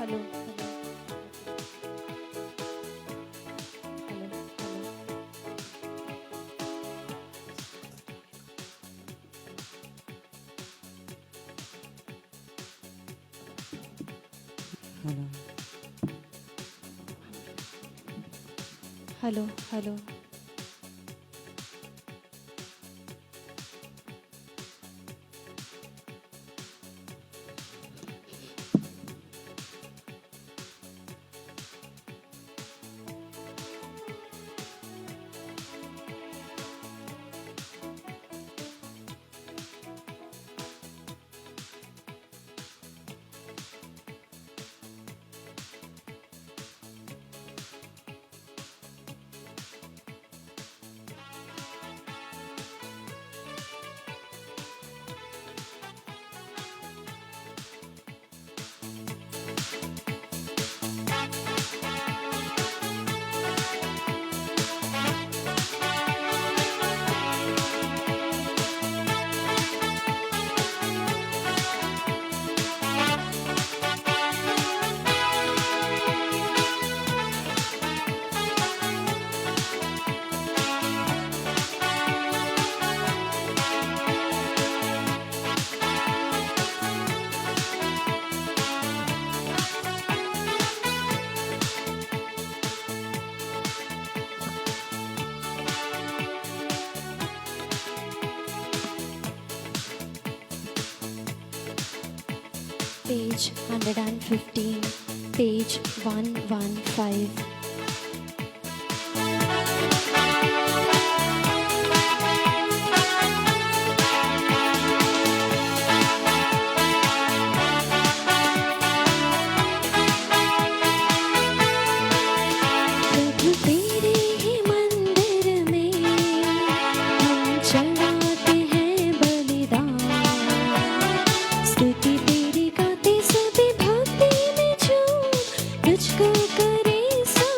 Hello hello hello hello. Hello. Hello hello. Page 115, page 115. प्रभु तेरे ही मंदिर में हम चढ़ाते हैं बलिदान। स्तुति तेरी गाते सभी भक्ति में झूम तुझको करे सब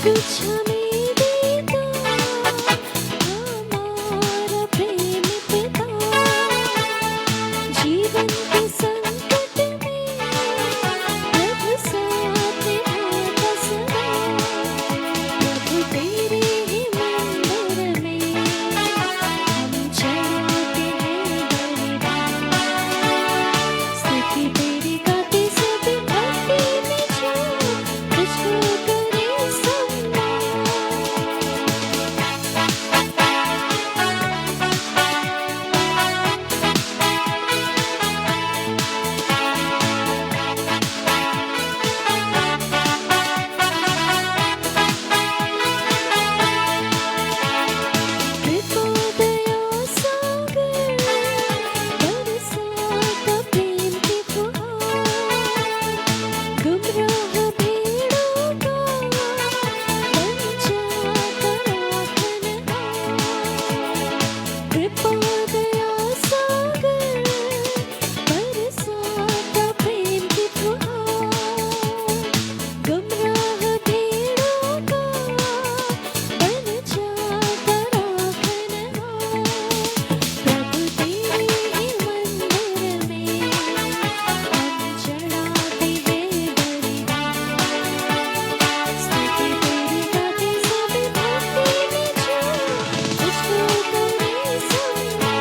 कुछ हमें देता हमारा प्रेम पिता, जीवन के संकट में प्रभु साथ आता सदा। प्रभु तेरे ही मंदिर में हम चढ़ाते हैं बलिदान, स्तुति तेरी गाते सब भक्ति में झूम तुझको करे सम्मान। कृपा दया सागर बरसाता प्रेम की फुहार, गुमराह भेड़ों का बन जाता राखनहार। कृपा दया सागर बरसाता प्रेम की फुहार, गुमराह भेड़ों का बन जाता राखनहार। प्रभु तेरे ही मंदिर में हम चढ़ाते हैं बलिदान, स्तुति तेरी गाते सब भक्ति में झूम तुझको करे सम्मान,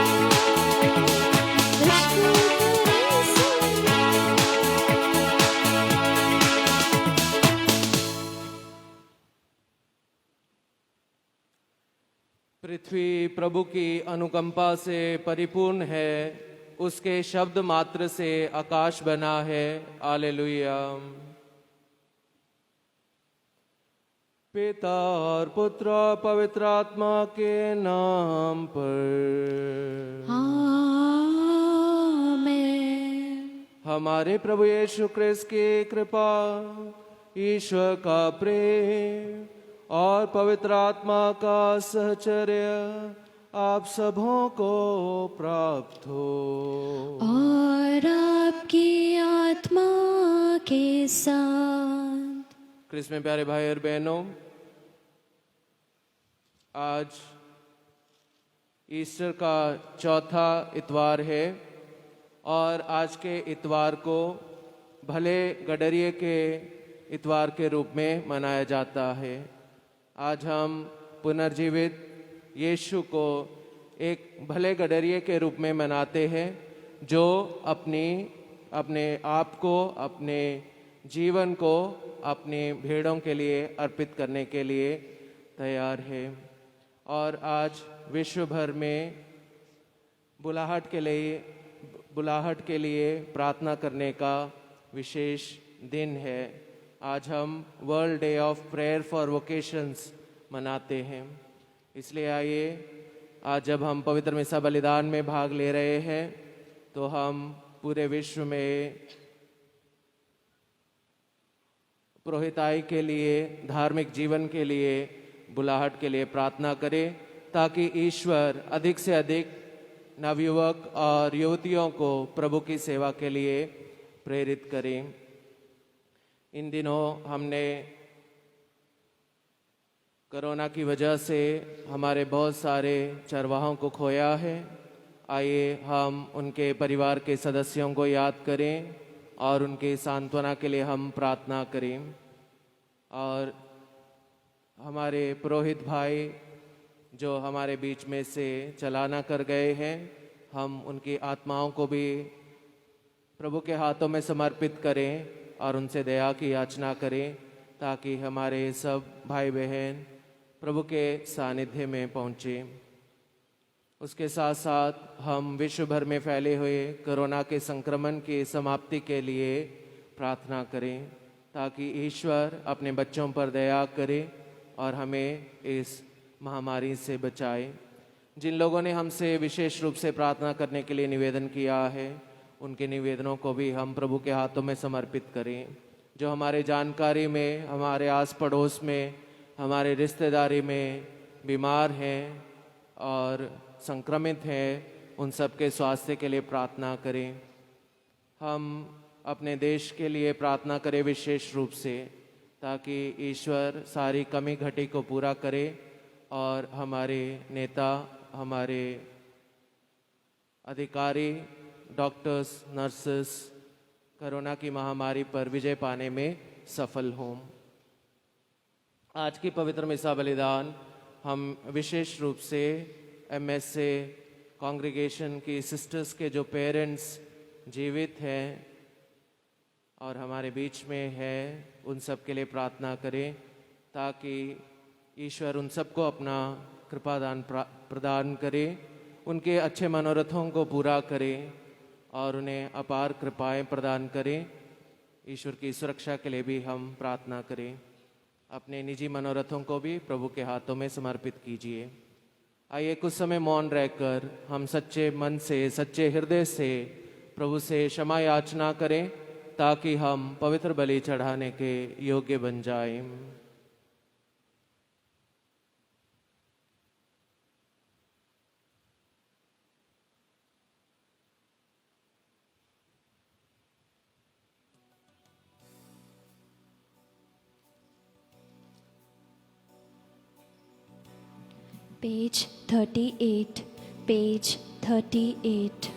तुझको करे सम्मान। पृथ्वी प्रभु की अनुकंपा से परिपूर्ण है, उसके शब्द मात्र से आकाश बना है। हालेलुया। पिता और पुत्र और पवित्र आत्मा के नाम पर आमेन। हमारे प्रभु यीशु क्रिस्त की कृपा, ईश्वर का प्रेम और पवित्र आत्मा का सहचर्य आप सबों को प्राप्त हो। और आपकी आत्मा के साथ। क्रिस्त में प्यारे भाई और बहनों, आज ईस्टर का चौथा इतवार है और आज के इतवार को भले गडरिये के इतवार के रूप में मनाया जाता है। आज हम पुनर्जीवित यीशु को एक भले गडरिये के रूप में मनाते हैं, जो अपने आप को, अपने जीवन को अपनी भेड़ों के लिए अर्पित करने के लिए तैयार है। और आज विश्व भर में बुलाहट के लिए प्रार्थना करने का विशेष दिन है। आज हम world day of prayer for vocations मनाते हैं। इसलिए आइए, आज जब हम पवित्र मिसा बलिदान में भाग ले रहे हैं, तो हम पूरे विश्व में पुरोहिताई के लिए, धार्मिक जीवन के लिए, बुलाहट के लिए प्रार्थना करें, ताकि ईश्वर अधिक से अधिक नवयुवक और युवतियों को प्रभु की सेवा के लिए प्रेरित करें। इन दिनों हमने कोरोना की वजह से हमारे बहुत सारे चरवाहों को खोया है। आइए हम उनके परिवार के सदस्यों को याद करें और उनके सांत्वना के लिए हम प्रार्थना करें। और हमारे पुरोहित भाई जो हमारे बीच में से चलाना कर गए हैं, हम उनकी आत्माओं को भी प्रभु के हाथों में समर्पित करें और उनसे दया की याचना करें, ताकि हमारे सब भाई बहन प्रभु के सानिध्य में पहुँचे। उसके साथ साथ हम विश्व भर में फैले हुए कोरोना के संक्रमण की समाप्ति के लिए प्रार्थना करें, ताकि ईश्वर अपने बच्चों पर दया करे और हमें इस महामारी से बचाए। जिन लोगों ने हमसे विशेष रूप से प्रार्थना करने के लिए निवेदन किया है, उनके निवेदनों को भी हम प्रभु के हाथों में समर्पित करें। जो हमारे जानकारी में, हमारे आस पड़ोस में, हमारे रिश्तेदारी में बीमार हैं और संक्रमित हैं, उन सब के स्वास्थ्य के लिए प्रार्थना करें। हम अपने देश के लिए प्रार्थना करें विशेष रूप से, ताकि ईश्वर सारी कमी घटी को पूरा करे और हमारे नेता, हमारे अधिकारी, डॉक्टर्स, नर्सेस कोरोना की महामारी पर विजय पाने में सफल हों। आज की पवित्र मिसा बलिदान हम विशेष रूप से MSA कांग्रेगेशन की सिस्टर्स के जो पेरेंट्स जीवित हैं और हमारे बीच में है, उन सब के लिए प्रार्थना करें ताकि ईश्वर उन सबको अपना कृपादान प्रदान करे, उनके अच्छे मनोरथों को पूरा करे और उन्हें अपार कृपाएं प्रदान करें। ईश्वर की सुरक्षा के लिए भी हम प्रार्थना करें। अपने निजी मनोरथों को भी प्रभु के हाथों में समर्पित कीजिए। आइए कुछ समय मौन रहकर हम सच्चे मन से, सच्चे हृदय से प्रभु से क्षमा याचना करें ताकि हम पवित्र बलि चढ़ाने के योग्य बन जाएं। Page 38, page 38.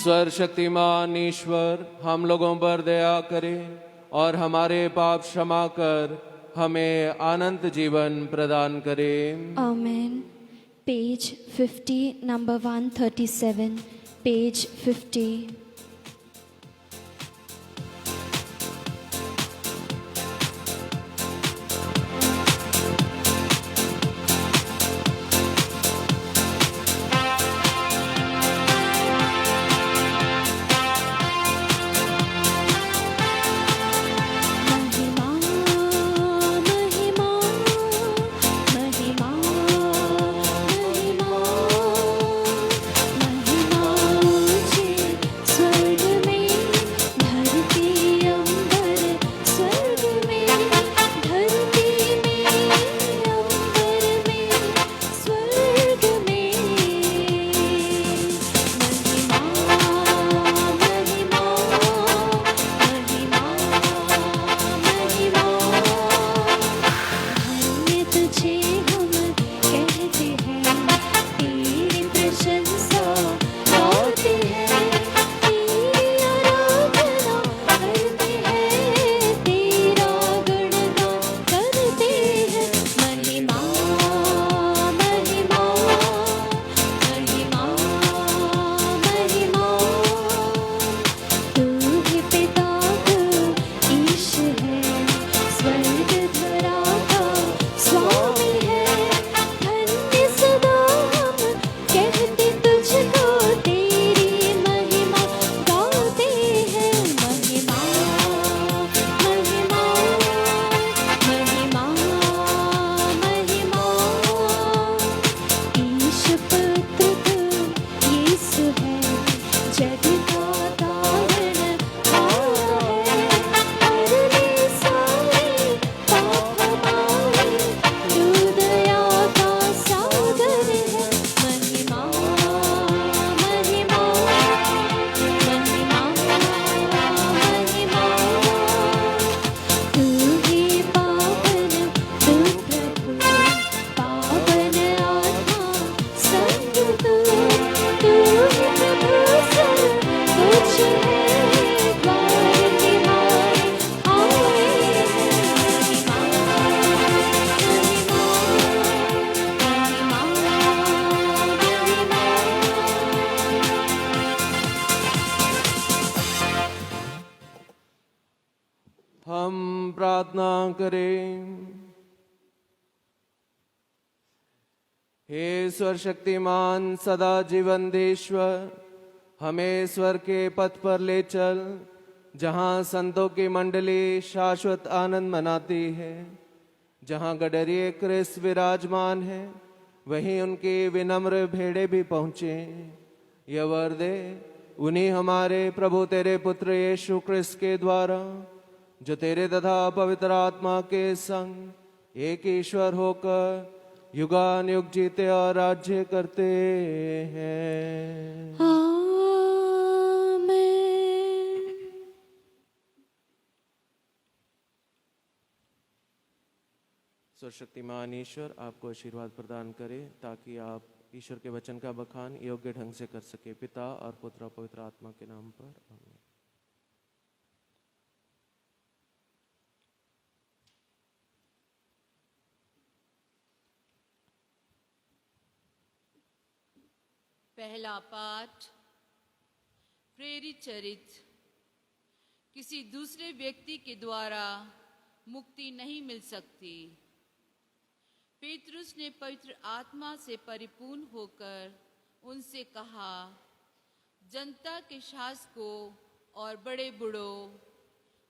सर्वशक्तिमान ईश्वर हम लोगों पर दया करे और हमारे पाप क्षमा कर हमें अनंत जीवन प्रदान करे। Amen. Page 50, number 137, page 50. महिमा महिमा प्रार्थना करें। हे सर्वशक्तिमान सदा जीवनदेश्वर, हमें स्वर के पथ पर ले चल, जहाँ संतों की मंडली शाश्वत आनंद मनाती है। जहाँ गडरिये क्रिस्त विराजमान है, वहीं उनकी विनम्र भेड़े भी पहुँचे। यह वर दे उन्हीं हमारे प्रभु तेरे पुत्र यीशु क्रिस्त के द्वारा, जो तेरे तथा पवित्र आत्मा के संग एक ईश्वर होकर युगानुयुग जीते और राज्य करते हैं। आमीन। सर्वशक्तिमान ईश्वर आपको आशीर्वाद प्रदान करे, ताकि आप ईश्वर के वचन का बखान योग्य ढंग से कर सके। पिता और पुत्र और पवित्र आत्मा के नाम पर आमीन। पहला पाठ। प्रेरित चरित्र। किसी दूसरे व्यक्ति के द्वारा मुक्ति नहीं मिल सकती। पेतरुस ने पवित्र आत्मा से परिपूर्ण होकर उनसे कहा, जनता के शासकों और बड़े बूढ़ों,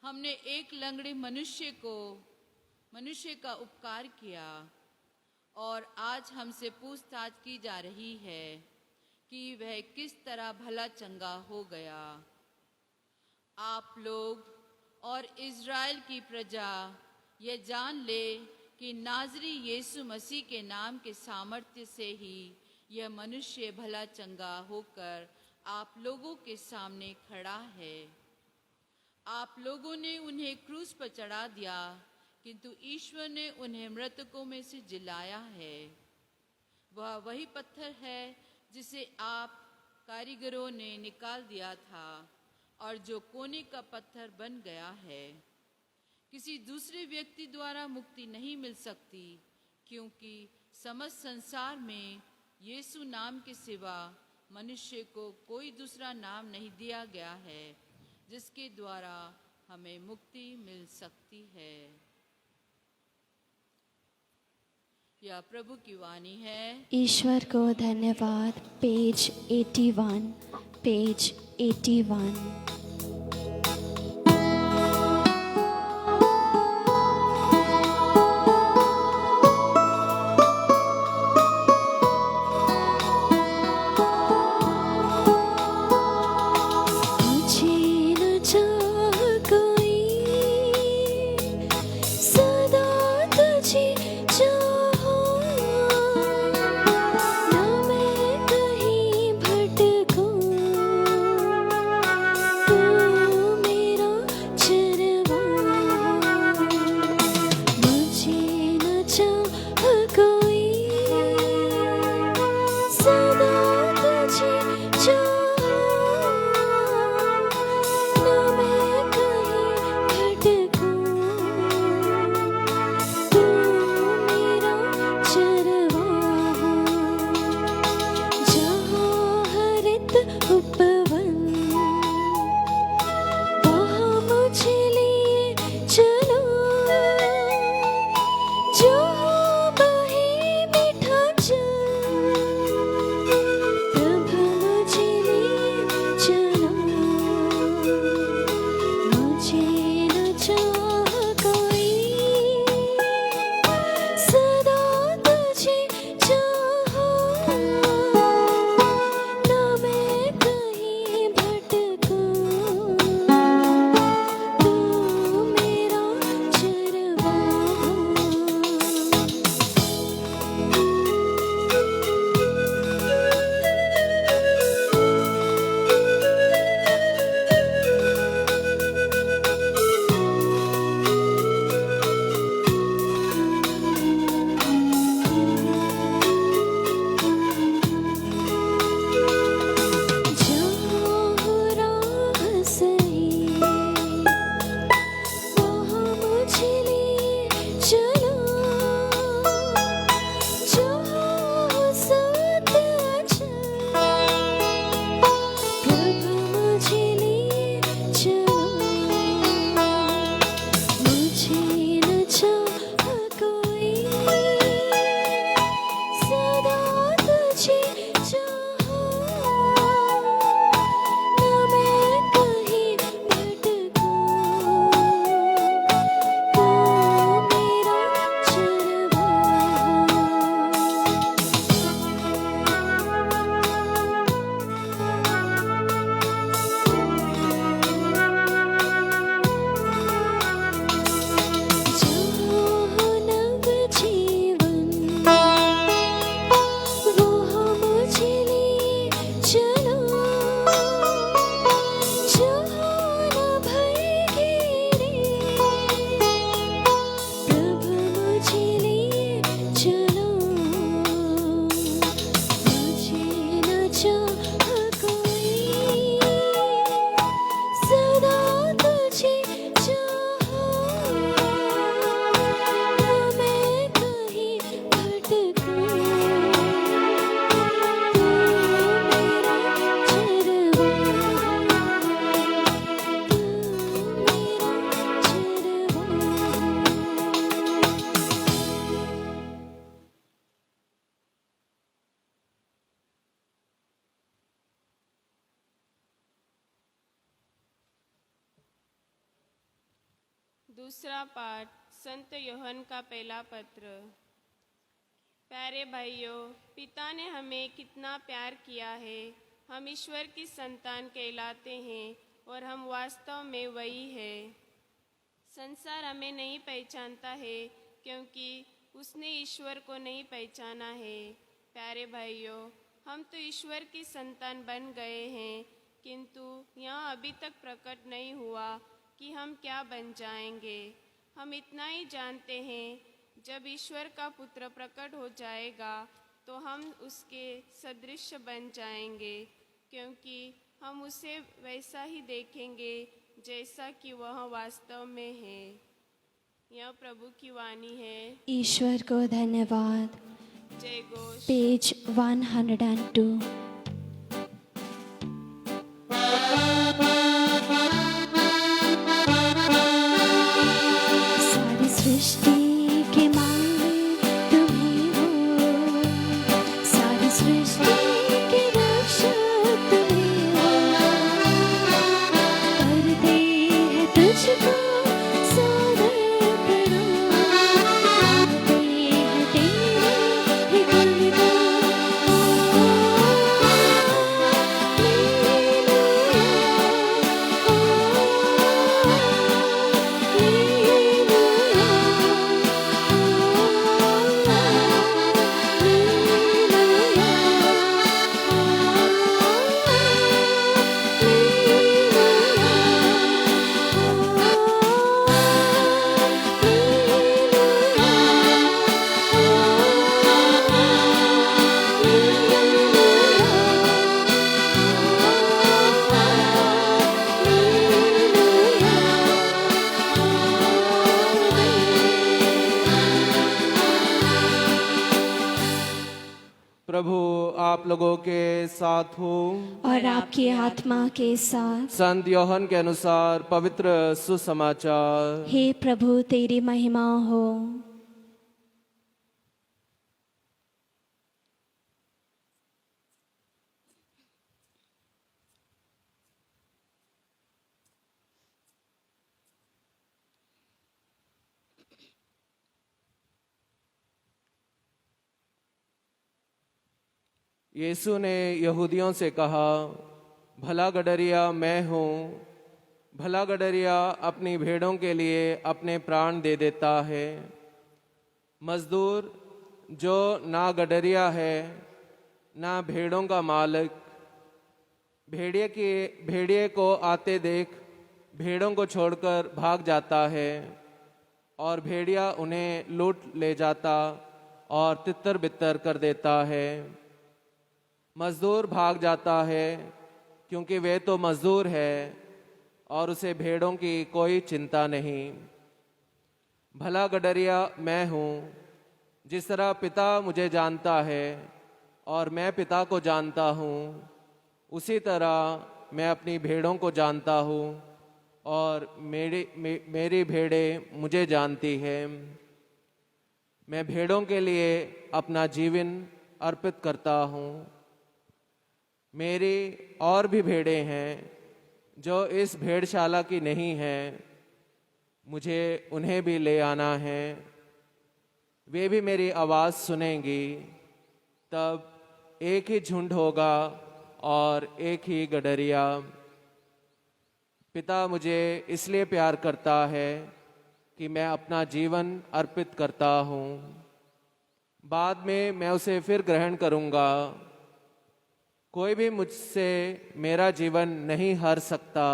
हमने एक लंगड़े मनुष्य का उपकार किया, और आज हमसे पूछताछ की जा रही है कि वह किस तरह भला चंगा हो गया। आप लोग और इज़राइल की प्रजा यह जान ले कि नाज़री यीशु मसीह के नाम के सामर्थ्य से ही यह मनुष्य भला चंगा होकर आप लोगों के सामने खड़ा है। आप लोगों ने उन्हें क्रूस पर चढ़ा दिया, किंतु ईश्वर ने उन्हें मृतकों में से जिलाया है। वह वही पत्थर है जिसे आप कारीगरों ने निकाल दिया था, और जो कोने का पत्थर बन गया है। किसी दूसरे व्यक्ति द्वारा मुक्ति नहीं मिल सकती, क्योंकि समस्त संसार में यीशु नाम के सिवा मनुष्य को कोई दूसरा नाम नहीं दिया गया है, जिसके द्वारा हमें मुक्ति मिल सकती है। यह प्रभु की वाणी है। ईश्वर को धन्यवाद। Page 81, page 81। तू दूसरा पाठ संत यूहन्ना का पहला पत्र। प्यारे भाइयों, पिता ने हमें कितना प्यार किया है। हम ईश्वर की संतान कहलाते हैं और हम वास्तव में वही है। संसार हमें नहीं पहचानता है क्योंकि उसने ईश्वर को नहीं पहचाना है। प्यारे भाइयों, हम तो ईश्वर की संतान बन गए हैं, किंतु यह अभी तक प्रकट नहीं हुआ कि हम क्या बन जाएंगे। हम इतना ही जानते हैं, जब ईश्वर का पुत्र प्रकट हो जाएगा तो हम उसके सदृश बन जाएंगे, क्योंकि हम उसे वैसा ही देखेंगे जैसा कि वह वास्तव में है। यह प्रभु की वाणी है। ईश्वर को धन्यवाद। जय घोष। पेज 102। सारी सृष्टि के मालिक तुम्हीं हो, सारी सृष्टि के रक्षक तुम्हीं हो। करते हैं तुझको सादर प्रणाम, गाते हैं तेरे ही गुणगान। प्रभु आप लोगों के साथ हो और आपकी आत्मा के साथ। संत यूहन्ना के अनुसार पवित्र सुसमाचार। हे प्रभु, तेरी महिमा हो। यीशु ने यहूदियों से कहा, भला गडरिया मैं हूँ। भला गडरिया अपनी भेड़ों के लिए अपने प्राण दे देता है। मजदूर जो ना गडरिया है ना भेड़ों का मालिक, भेड़िए को आते देख भेड़ों को छोड़कर भाग जाता है और भेड़िया उन्हें लूट ले जाता और तितर बितर कर देता है। मजदूर भाग जाता है क्योंकि वे तो मजदूर है और उसे भेड़ों की कोई चिंता नहीं। भला गडरिया मैं हूँ। जिस तरह पिता मुझे जानता है और मैं पिता को जानता हूँ, उसी तरह मैं अपनी भेड़ों को जानता हूँ और मेरी भेड़ें मुझे जानती है। मैं भेड़ों के लिए अपना जीवन अर्पित करता हूँ। मेरी और भी भेड़ें हैं जो इस भेड़शाला की नहीं हैं, मुझे उन्हें भी ले आना है। वे भी मेरी आवाज़ सुनेंगी, तब एक ही झुंड होगा और एक ही गडरिया। पिता मुझे इसलिए प्यार करता है कि मैं अपना जीवन अर्पित करता हूँ। बाद में मैं उसे फिर ग्रहण करूँगा। कोई भी मुझसे मेरा जीवन नहीं हर सकता,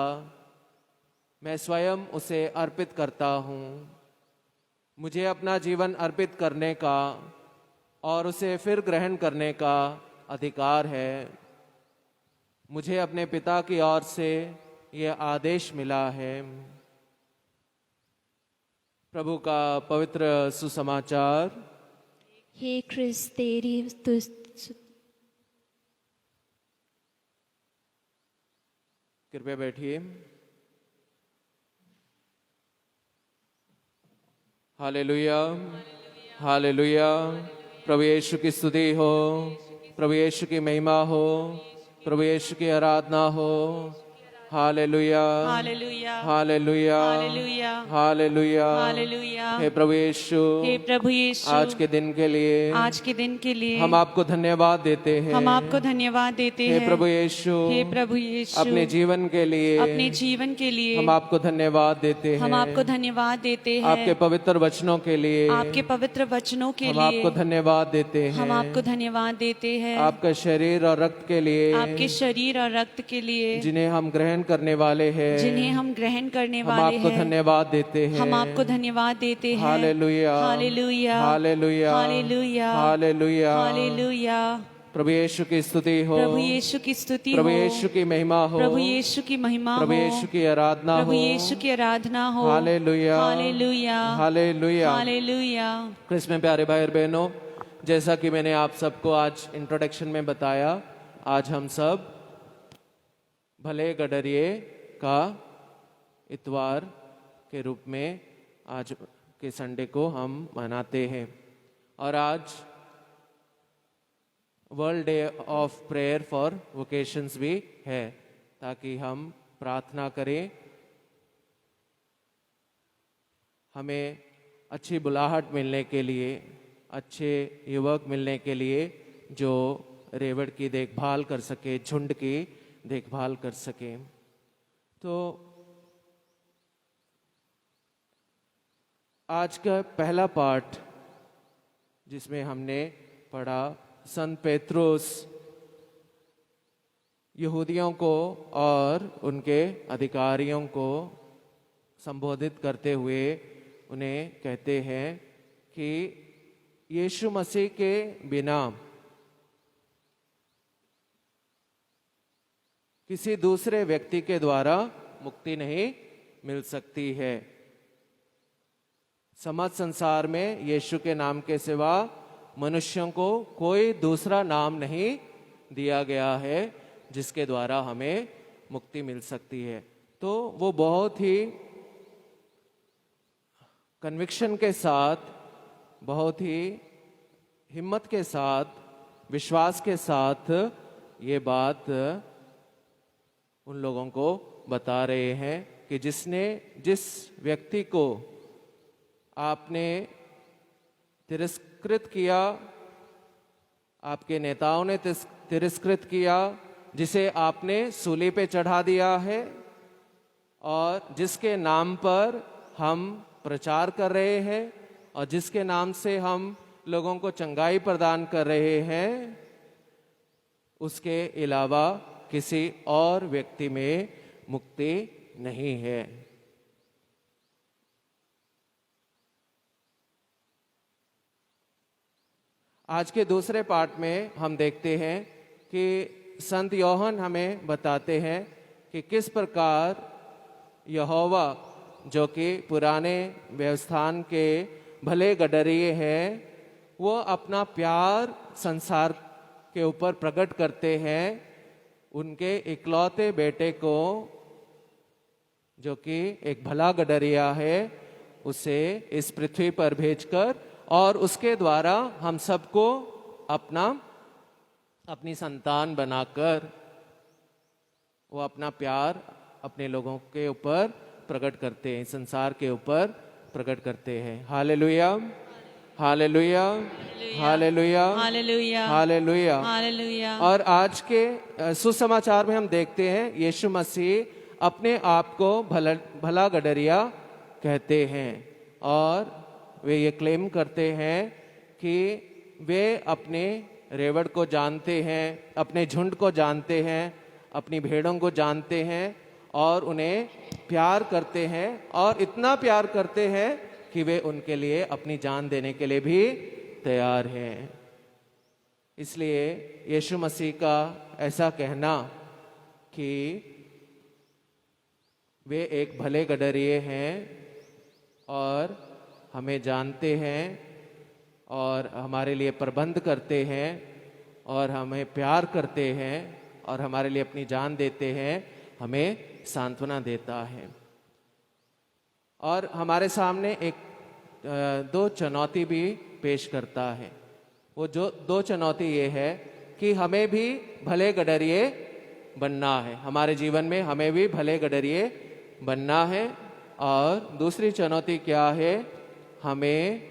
मैं स्वयं उसे अर्पित करता हूँ। मुझे अपना जीवन अर्पित करने का और उसे फिर ग्रहण करने का अधिकार है। मुझे अपने पिता की ओर से यह आदेश मिला है। प्रभु का पवित्र सुसमाचार। हे क्रिस्त, तेरी कृपया बैठिए। Hallelujah, hallelujah. प्रभु यीशु की स्तुति हो, प्रभु यीशु की महिमा हो, प्रभु यीशु की आराधना हो। Hallelujah, hallelujah, hallelujah, hallelujah, hallelujah. Hallelujah. हे प्रभु यीशु, हे प्रभु यीशु, आज के दिन के लिए आज के दिन के लिए हम आपको धन्यवाद देते हैं। हम आपको धन्यवाद देते हे हैं। प्रभु यीशु, हे प्रभु यीशु, अपने जीवन के लिए अपने जीवन के लिए हम आपको धन्यवाद देते हैं। हम आपको धन्यवाद देते हैं। आपके पवित्र वचनों के लिए आपके पवित्र वचनों के हम लिए आपको धन्यवाद देते हैं। हम आपको धन्यवाद देते हैं। आपका शरीर और रक्त के लिए, आपके शरीर और रक्त के लिए जिन्हें हम ग्रहण करने वाले हैं, जिन्हें हम ग्रहण करने हम वाले आपको हैं, धन्यवाद देते हैं। हम आपको धन्यवाद देते हैं। Hallelujah, hallelujah, hallelujah, hallelujah, hallelujah. Hallelujah. प्रभु यीशु की स्तुति हो, प्रभु यीशु की स्तुति प्रभु हो, यीशु की महिमा हो, प्रभु यीशु की महिमा प्रभु हो, यीशु की आराधना प्रभु हो। यीशु की आराधना हो। Hallelujah, hallelujah, hallelujah. हालेलुया। क्रिस्त में प्यारे भाई और बहनों, जैसा कि मैंने आप सबको आज इंट्रोडक्शन में बताया, आज हम सब भले गडरिये का इतवार के रूप में आज के संडे को हम मनाते हैं। और आज world day of prayer for vocations भी है, ताकि हम प्रार्थना करें, हमें अच्छी बुलाहट मिलने के लिए, अच्छे युवक मिलने के लिए जो रेवड़ की देखभाल कर सके, झुंड की देखभाल कर सके। तो आज का पहला पाठ जिसमें हमने पढ़ा, संत पेत्रुस यहूदियों को और उनके अधिकारियों को संबोधित करते हुए उन्हें कहते हैं कि यीशु मसीह के बिना किसी दूसरे व्यक्ति के द्वारा मुक्ति नहीं मिल सकती है। समस्त संसार में यीशु के नाम के सिवा मनुष्यों को कोई दूसरा नाम नहीं दिया गया है जिसके द्वारा हमें मुक्ति मिल सकती है। तो वो बहुत ही कन्विक्शन के साथ, बहुत ही हिम्मत के साथ, विश्वास के साथ ये बात उन लोगों को बता रहे हैं कि जिस व्यक्ति को आपने तिरस्कृत किया, आपके नेताओं ने तिरस्कृत किया, जिसे आपने सूली पे चढ़ा दिया है और जिसके नाम पर हम प्रचार कर रहे हैं और जिसके नाम से हम लोगों को चंगाई प्रदान कर रहे हैं, उसके अलावा किसी और व्यक्ति में मुक्ति नहीं है। आज के दूसरे पार्ट में हम देखते हैं कि संत योहन हमें बताते हैं कि किस प्रकार यहोवा, जो कि पुराने व्यवस्थान के भले गडरिये हैं, वो अपना प्यार संसार के ऊपर प्रकट करते हैं उनके इकलौते बेटे को, जो कि एक भला गडरिया है, उसे इस पृथ्वी पर भेजकर और उसके द्वारा हम सबको अपनी संतान बनाकर वो अपना प्यार अपने लोगों के ऊपर प्रकट करते हैं, संसार के ऊपर प्रकट करते हैं। Hallelujah, hallelujah, hallelujah, hallelujah, hallelujah, hallelujah. और आज के सुसमाचार में हम देखते हैं यीशु मसीह अपने आप को भला गडरिया कहते हैं और वे ये क्लेम करते हैं कि वे अपने रेवड़ को जानते हैं, अपने झुंड को जानते हैं, अपनी भेड़ों को जानते हैं और उन्हें प्यार करते हैं, और इतना प्यार करते हैं कि वे उनके लिए अपनी जान देने के लिए भी तैयार हैं। इसलिए यीशु मसीह का ऐसा कहना कि वे एक भले गडरिये हैं और हमें जानते हैं और हमारे लिए प्रबंध करते हैं और हमें प्यार करते हैं और हमारे लिए अपनी जान देते हैं, हमें सांत्वना देता है। और हमारे सामने दो चुनौती भी पेश करता है। वो जो दो चुनौती ये है कि हमें भी भले गडरिये बनना है। हमारे जीवन में हमें भी भले गडरिए बनना है। और दूसरी चुनौती क्या है? हमें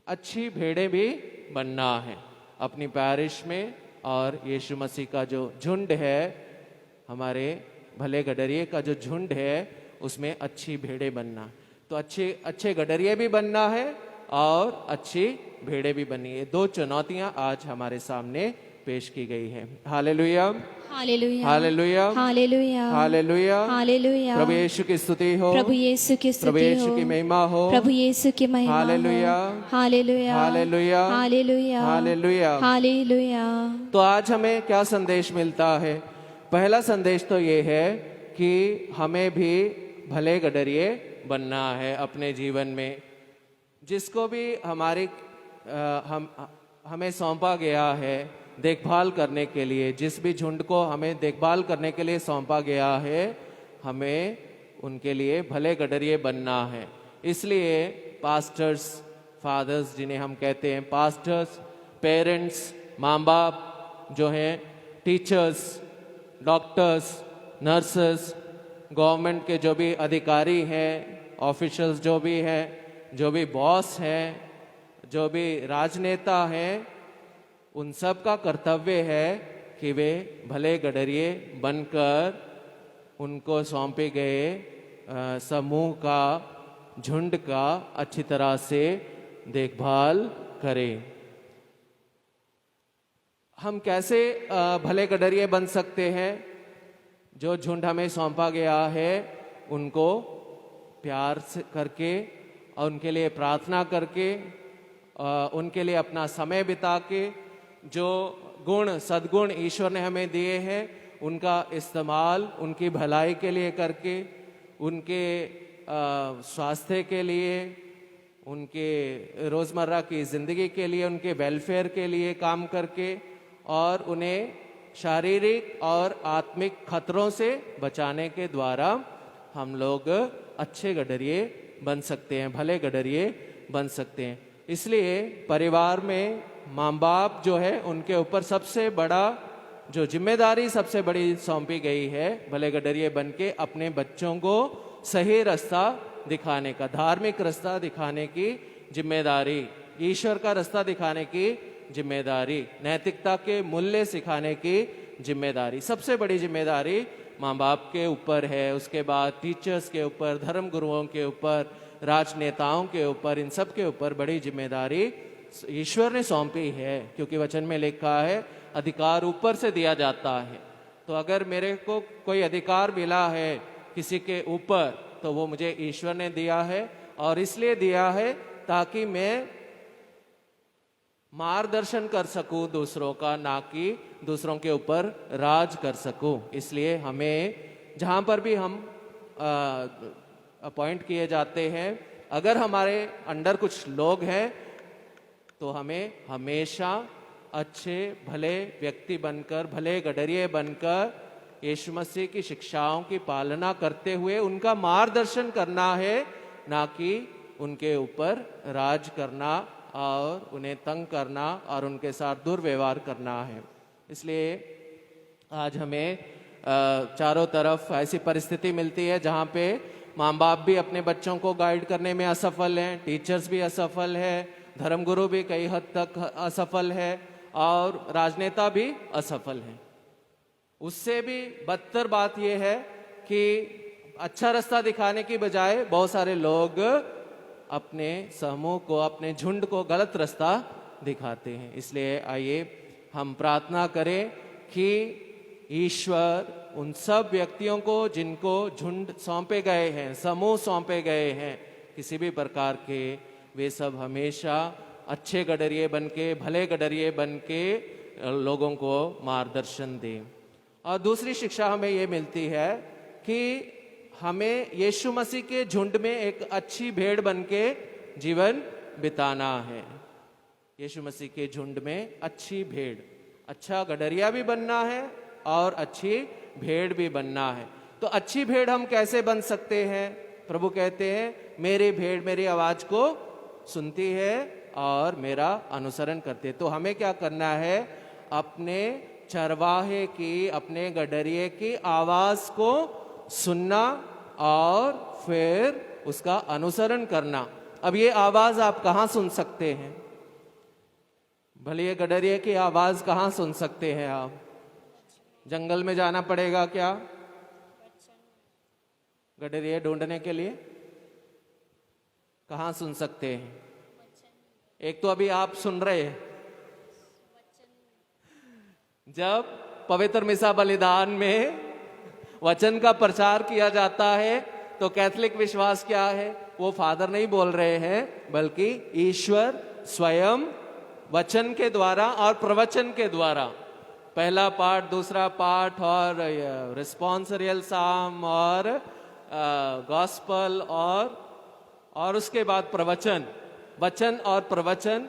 अच्छी भेड़ें भी बनना है अपनी पैरिश में। और यीशु मसीह का जो झुंड है, हमारे भले गडरिए का जो झुंड है, उसमें अच्छी भेड़ें बनना। तो अच्छे गडरिए भी बनना है और अच्छी भेड़ें भी बननी है। दो चुनौतियां आज हमारे सामने पेश की गई है। Hallelujah, hallelujah, hallelujah, hallelujah, hallelujah, hallelujah. प्रभु यीशु की स्तुति हो, प्रभु यीशु की प्रभु स्तुति यीशु हो, की महिमा हो। प्रभु यीशु की महिमा हो। Hallelujah, hallelujah, hallelujah, hallelujah, hallelujah. Hallelujah. तो आज हमें क्या संदेश मिलता है? पहला संदेश तो ये है कि हमें भी भले गडरिए बनना है अपने जीवन में। जिसको भी हमें सौंपा गया है देखभाल करने के लिए, जिस भी झुंड को हमें देखभाल करने के लिए सौंपा गया है, हमें उनके लिए भले गडरिए बनना है। इसलिए पास्टर्स, फादर्स जिन्हें हम कहते हैं, पास्टर्स, पेरेंट्स, माँ बाप जो हैं, टीचर्स, डॉक्टर्स, नर्सेस, गवर्नमेंट के जो भी अधिकारी हैं, ऑफिशियल्स जो भी हैं, जो भी बॉस हैं, जो भी राजनेता हैं, उन सब का कर्तव्य है कि वे भले गडरिए बनकर उनको सौंपे गए समूह का, झुंड का अच्छी तरह से देखभाल करें। हम कैसे भले गडरिए बन सकते हैं? जो झुंड हमें सौंपा गया है उनको प्यार से करके और उनके लिए प्रार्थना करके, उनके लिए अपना समय बिता के, जो गुण सद्गुण ईश्वर ने हमें दिए हैं उनका इस्तेमाल उनकी भलाई के लिए करके, उनके स्वास्थ्य के लिए, उनके रोज़मर्रा की ज़िंदगी के लिए, उनके वेलफेयर के लिए काम करके, और उन्हें शारीरिक और आत्मिक खतरों से बचाने के द्वारा हम लोग अच्छे गडरिए बन सकते हैं, भले गडरिए बन सकते हैं। इसलिए परिवार में माँ बाप जो है उनके ऊपर सबसे बड़ा जो जिम्मेदारी सबसे बड़ी सौंपी गई है, भले गडरिए बन के अपने बच्चों को सही रास्ता दिखाने का, धार्मिक रास्ता दिखाने की जिम्मेदारी, ईश्वर का रास्ता दिखाने की जिम्मेदारी, नैतिकता के मूल्य सिखाने की जिम्मेदारी, सबसे बड़ी जिम्मेदारी माँ बाप के ऊपर है। उसके बाद टीचर्स के ऊपर, धर्म गुरुओं के ऊपर, राजनेताओं के ऊपर, इन सब के ऊपर बड़ी जिम्मेदारी ईश्वर ने सौंपी है। क्योंकि वचन में लिखा है अधिकार ऊपर से दिया जाता है। तो अगर मेरे को कोई अधिकार मिला है किसी के ऊपर, तो वो मुझे ईश्वर ने दिया है, और इसलिए दिया है ताकि मैं मार्गदर्शन कर सकूं दूसरों का, ना कि दूसरों के ऊपर राज कर सकूं। इसलिए हमें जहाँ पर भी हम अपॉइंट किए जाते हैं, अगर हमारे अंडर कुछ लोग हैं, तो हमें हमेशा अच्छे भले व्यक्ति बनकर, भले गडरिए बनकर, यीशु मसीह की शिक्षाओं की पालना करते हुए उनका मार्गदर्शन करना है, ना कि उनके ऊपर राज करना और उन्हें तंग करना और उनके साथ दुर्व्यवहार करना है। इसलिए आज हमें चारों तरफ ऐसी परिस्थिति मिलती है जहाँ पे माँ बाप भी अपने बच्चों को गाइड करने में असफल हैं, टीचर्स भी असफल है, धर्मगुरु भी कई हद तक असफल है, और राजनेता भी असफल हैं। उससे भी बदतर बात यह है कि अच्छा रास्ता दिखाने की बजाय बहुत सारे लोग अपने समूह को, अपने झुंड को गलत रास्ता दिखाते हैं। इसलिए आइए हम प्रार्थना करें कि ईश्वर उन सब व्यक्तियों को जिनको झुंड सौंपे गए हैं, समूह सौंपे गए हैं किसी भी प्रकार के, वे सब हमेशा अच्छे गडरिए बनके, भले गडरिए बनके लोगों को मार्गदर्शन दें। और दूसरी शिक्षा हमें ये मिलती है कि हमें यीशु मसीह के झुंड में एक अच्छी भेड़ बनके जीवन बिताना है। यीशु मसीह के झुंड में अच्छी भेड़, अच्छा गडरिया भी बनना है और अच्छी भेड़ भी बनना है। तो अच्छी भेड़ हम कैसे बन सकते हैं? प्रभु कहते हैं मेरी भेड़ मेरी आवाज को सुनती है और मेरा अनुसरण करते हैं। तो हमें क्या करना है? अपने चरवाहे की, अपने गडरिये की आवाज को सुनना और फिर उसका अनुसरण करना। अब ये आवाज आप कहाँ सुन सकते हैं? भले ये गडरिये की आवाज कहाँ सुन सकते हैं आप? जंगल में जाना पड़ेगा क्या गडरिये ढूंढने के लिए? कहाँ सुन सकते हैं? एक तो अभी आप सुन रहे हैं, जब पवित्र मिसा बलिदान में वचन का प्रचार किया जाता है तो कैथोलिक विश्वास क्या है? वो फादर नहीं बोल रहे हैं, बल्कि ईश्वर स्वयं वचन के द्वारा और प्रवचन के द्वारा, पहला पाठ, दूसरा पाठ और रिस्पॉन्सरियल साम और गॉस्पल और उसके बाद प्रवचन, वचन और प्रवचन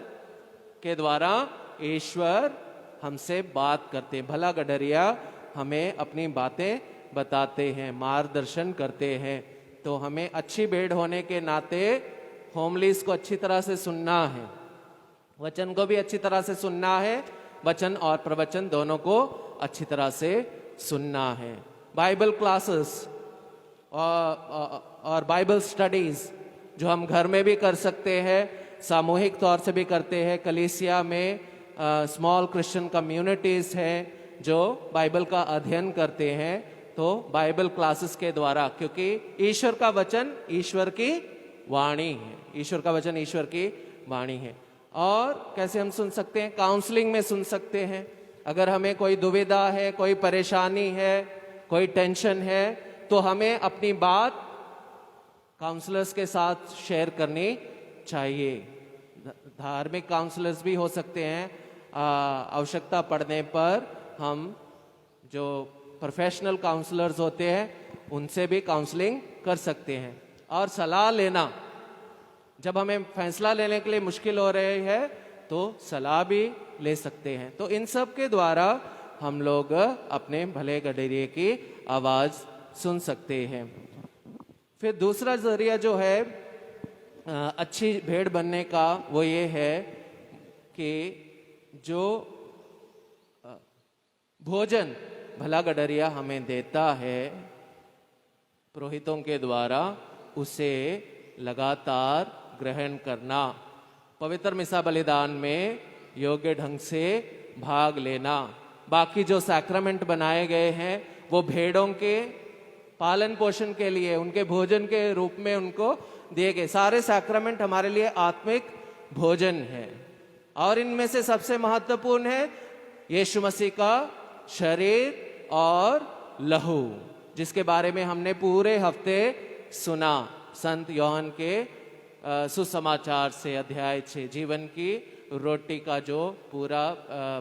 के द्वारा ईश्वर हमसे बात करते हैं। भला गडरिया हमें अपनी बातें बताते हैं, मार्गदर्शन करते हैं। तो हमें अच्छी भेड़ होने के नाते होमलीज को अच्छी तरह से सुनना है, वचन को भी अच्छी तरह से सुनना है, वचन और प्रवचन दोनों को अच्छी तरह से सुनना है। बाइबल क्लासेस और बाइबल स्टडीज जो हम घर में भी कर सकते हैं, सामूहिक तौर से भी करते हैं। कलीसिया में स्मॉल क्रिश्चियन कम्युनिटीज हैं जो बाइबल का अध्ययन करते हैं, तो बाइबल क्लासेस के द्वारा, क्योंकि ईश्वर का वचन ईश्वर की वाणी है, ईश्वर का वचन ईश्वर की वाणी है। और कैसे हम सुन सकते हैं? काउंसलिंग में सुन सकते हैं। अगर हमें कोई दुविधा है, कोई परेशानी है, कोई टेंशन है, तो हमें अपनी बात काउंसलर्स के साथ शेयर करनी चाहिए। धार्मिक काउंसलर्स भी हो सकते हैं, आवश्यकता पड़ने पर हम जो प्रोफेशनल काउंसलर्स होते हैं उनसे भी काउंसलिंग कर सकते हैं। और सलाह लेना, जब हमें फैसला लेने के लिए मुश्किल हो रही है तो सलाह भी ले सकते हैं। तो इन सब के द्वारा हम लोग अपने भले गडरिये की आवाज सुन सकते हैं। फिर दूसरा जरिया जो है अच्छी भेड़ बनने का, वो ये है कि जो भोजन भला गडरिया हमें देता है पुरोहितों के द्वारा, उसे लगातार ग्रहण करना, पवित्र मिसा बलिदान में योग्य ढंग से भाग लेना। बाकी जो सैक्रामेंट बनाए गए हैं वो भेड़ों के पालन पोषण के लिए, उनके भोजन के रूप में उनको दिए गए। सारे सैक्रामेंट हमारे लिए आत्मिक भोजन है, और इनमें से सबसे महत्वपूर्ण है यीशु मसीह का शरीर और लहू, जिसके बारे में हमने पूरे हफ्ते सुना संत योहन के सुसमाचार से, अध्याय 6, जीवन की रोटी का जो पूरा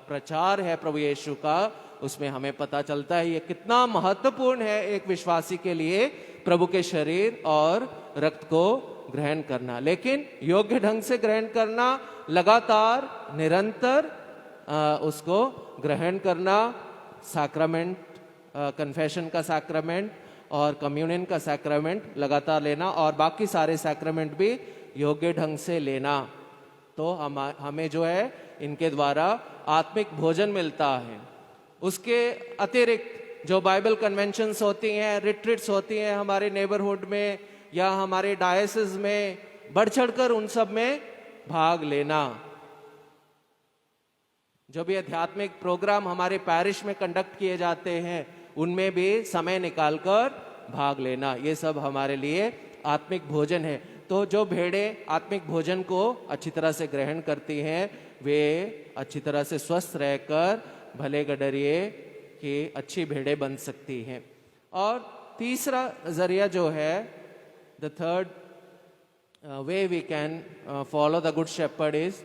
प्रचार है प्रभु यीशु का, उसमें हमें पता चलता है ये कितना महत्वपूर्ण है एक विश्वासी के लिए प्रभु के शरीर और रक्त को ग्रहण करना। लेकिन योग्य ढंग से ग्रहण करना, लगातार निरंतर उसको ग्रहण करना, सैक्रामेंट, कन्फेशन का सैक्रामेंट और कम्युनियन का सैक्रामेंट लगातार लेना, और बाकी सारे सैक्रामेंट भी योग्य ढंग से लेना। तो हमें जो है इनके द्वारा आत्मिक भोजन मिलता है। उसके अतिरिक्त जो बाइबल कन्वेंशंस होती हैं, रिट्रीट्स होती हैं हमारे नेबरहुड में या हमारे डायसिस में, बढ़ चढ़कर उन सब में भाग लेना। जो भी आध्यात्मिक प्रोग्राम हमारे पैरिश में कंडक्ट किए जाते हैं उनमें भी समय निकालकर भाग लेना, ये सब हमारे लिए आत्मिक भोजन है। तो जो भेड़ें आत्मिक भोजन को अच्छी तरह से ग्रहण करती हैं वे अच्छी तरह से स्वस्थ रहकर भले गडरिये की अच्छी भेड़ें बन सकती हैं। और तीसरा जरिया जो है, the third way we can follow the good shepherd is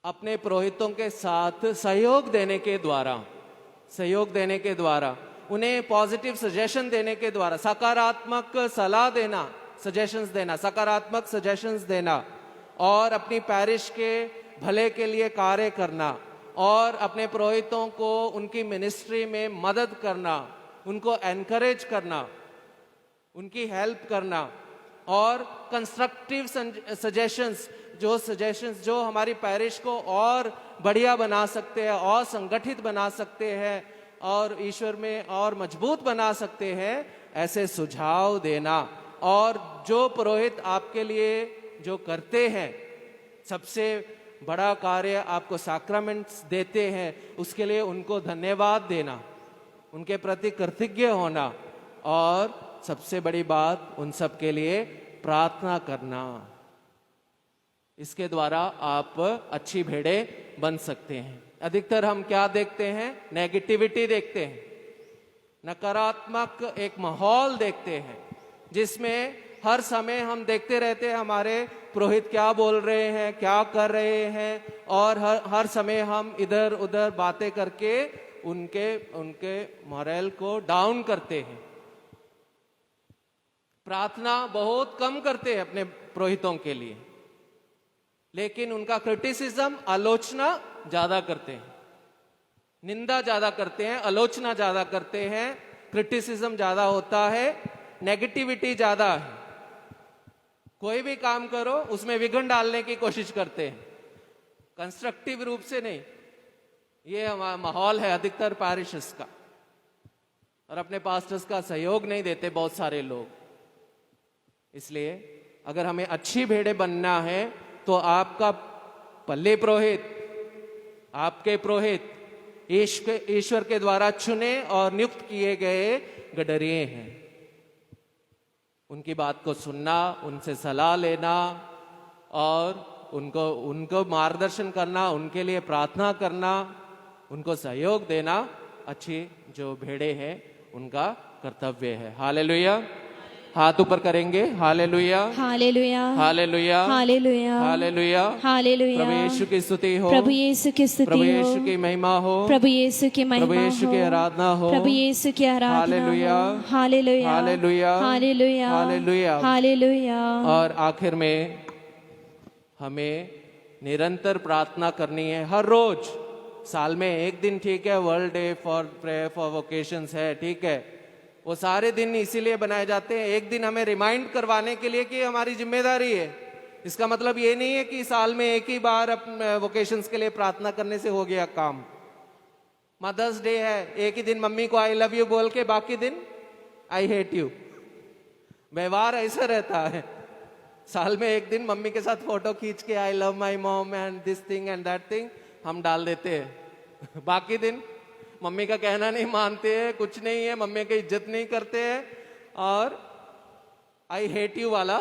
अपने पुरोहितों के साथ सहयोग देने के द्वारा, उन्हें पॉजिटिव सजेशन देने के द्वारा, सकारात्मक सलाह देना, सजेशंस देना, सकारात्मक सजेशंस देना, और अपनी पैरिश के भले के लिए कार्य करना, और अपने पुरोहितों को उनकी मिनिस्ट्री में मदद करना, उनको एनकरेज करना, उनकी हेल्प करना, और कंस्ट्रक्टिव सजेशंस, जो हमारी पैरिश को और बढ़िया बना सकते हैं, और संगठित बना सकते हैं, और ईश्वर में और मजबूत बना सकते हैं, ऐसे सुझाव देना। और जो पुरोहित आपके लिए जो करते हैं, सबसे बड़ा कार्य आपको सैक्रामेंट्स देते हैं, उसके लिए उनको धन्यवाद देना, उनके प्रति कृतज्ञ होना, और सबसे बड़ी बात उन सब के लिए प्रार्थना करना। इसके द्वारा आप अच्छी भेड़ें बन सकते हैं। अधिकतर हम क्या देखते हैं? नेगेटिविटी देखते हैं, नकारात्मक एक माहौल देखते हैं, जिसमें हर समय हम देखते रहते हैं हमारे पुरोहित क्या बोल रहे हैं, क्या कर रहे हैं, और हर समय हम इधर उधर बातें करके उनके मोरल को डाउन करते हैं। प्रार्थना बहुत कम करते हैं अपने पुरोहितों के लिए, लेकिन उनका क्रिटिसिज्म, आलोचना ज्यादा करते हैं, निंदा ज्यादा करते हैं, आलोचना ज्यादा करते हैं, क्रिटिसिज्म ज्यादा होता है, नेगेटिविटी ज्यादा है। कोई भी काम करो उसमें विघ्न डालने की कोशिश करते हैं, कंस्ट्रक्टिव रूप से नहीं। ये हमारा माहौल है अधिकतर पैरिशेस का, और अपने पास्टर्स का सहयोग नहीं देते बहुत सारे लोग। इसलिए अगर हमें अच्छी भेड़ें बनना है तो आपका पल्ले पुरोहित, आपके पुरोहित ईश्वर के द्वारा चुने और नियुक्त किए गए गडरिये हैं। उनकी बात को सुनना, उनसे सलाह लेना, और उनको मार्गदर्शन करना, उनके लिए प्रार्थना करना, उनको सहयोग देना अच्छी जो भेड़े हैं उनका कर्तव्य है। हालेलुया। हाथ ऊपर करेंगे। Hallelujah, hallelujah, hallelujah, hallelujah, hallelujah, hallelujah. प्रभु यीशु की स्तुति हो, प्रभु यीशु की स्तुति प्रभु हो, यीशु की महिमा हो, प्रभु यीशु की महिमा प्रभु यीशु हो, की आराधना हो, प्रभु यीशु की आराधना हालेलुया, हो। Hallelujah, hallelujah, hallelujah, hallelujah, hallelujah. और आखिर में हमें निरंतर प्रार्थना करनी है हर रोज। साल में एक दिन ठीक है, world day for prayer for vocations है, ठीक है, वो सारे दिन इसीलिए बनाए जाते हैं, एक दिन हमें रिमाइंड करवाने के लिए कि हमारी जिम्मेदारी है। इसका मतलब ये नहीं है कि साल में एक ही बार वोकेशंस के लिए प्रार्थना करने से हो गया काम। मदर्स डे है, एक ही दिन मम्मी को आई लव यू बोल के बाकी दिन आई हेट यू। व्यवहार ऐसा रहता है, साल में एक दिन मम्मी के साथ फोटो खींच के I love my mom and this thing and that thing हम डाल देते हैं, बाकी दिन मम्मी का कहना नहीं मानते हैं, कुछ नहीं है, मम्मी की इज्जत नहीं करते हैं, और आई हेट यू वाला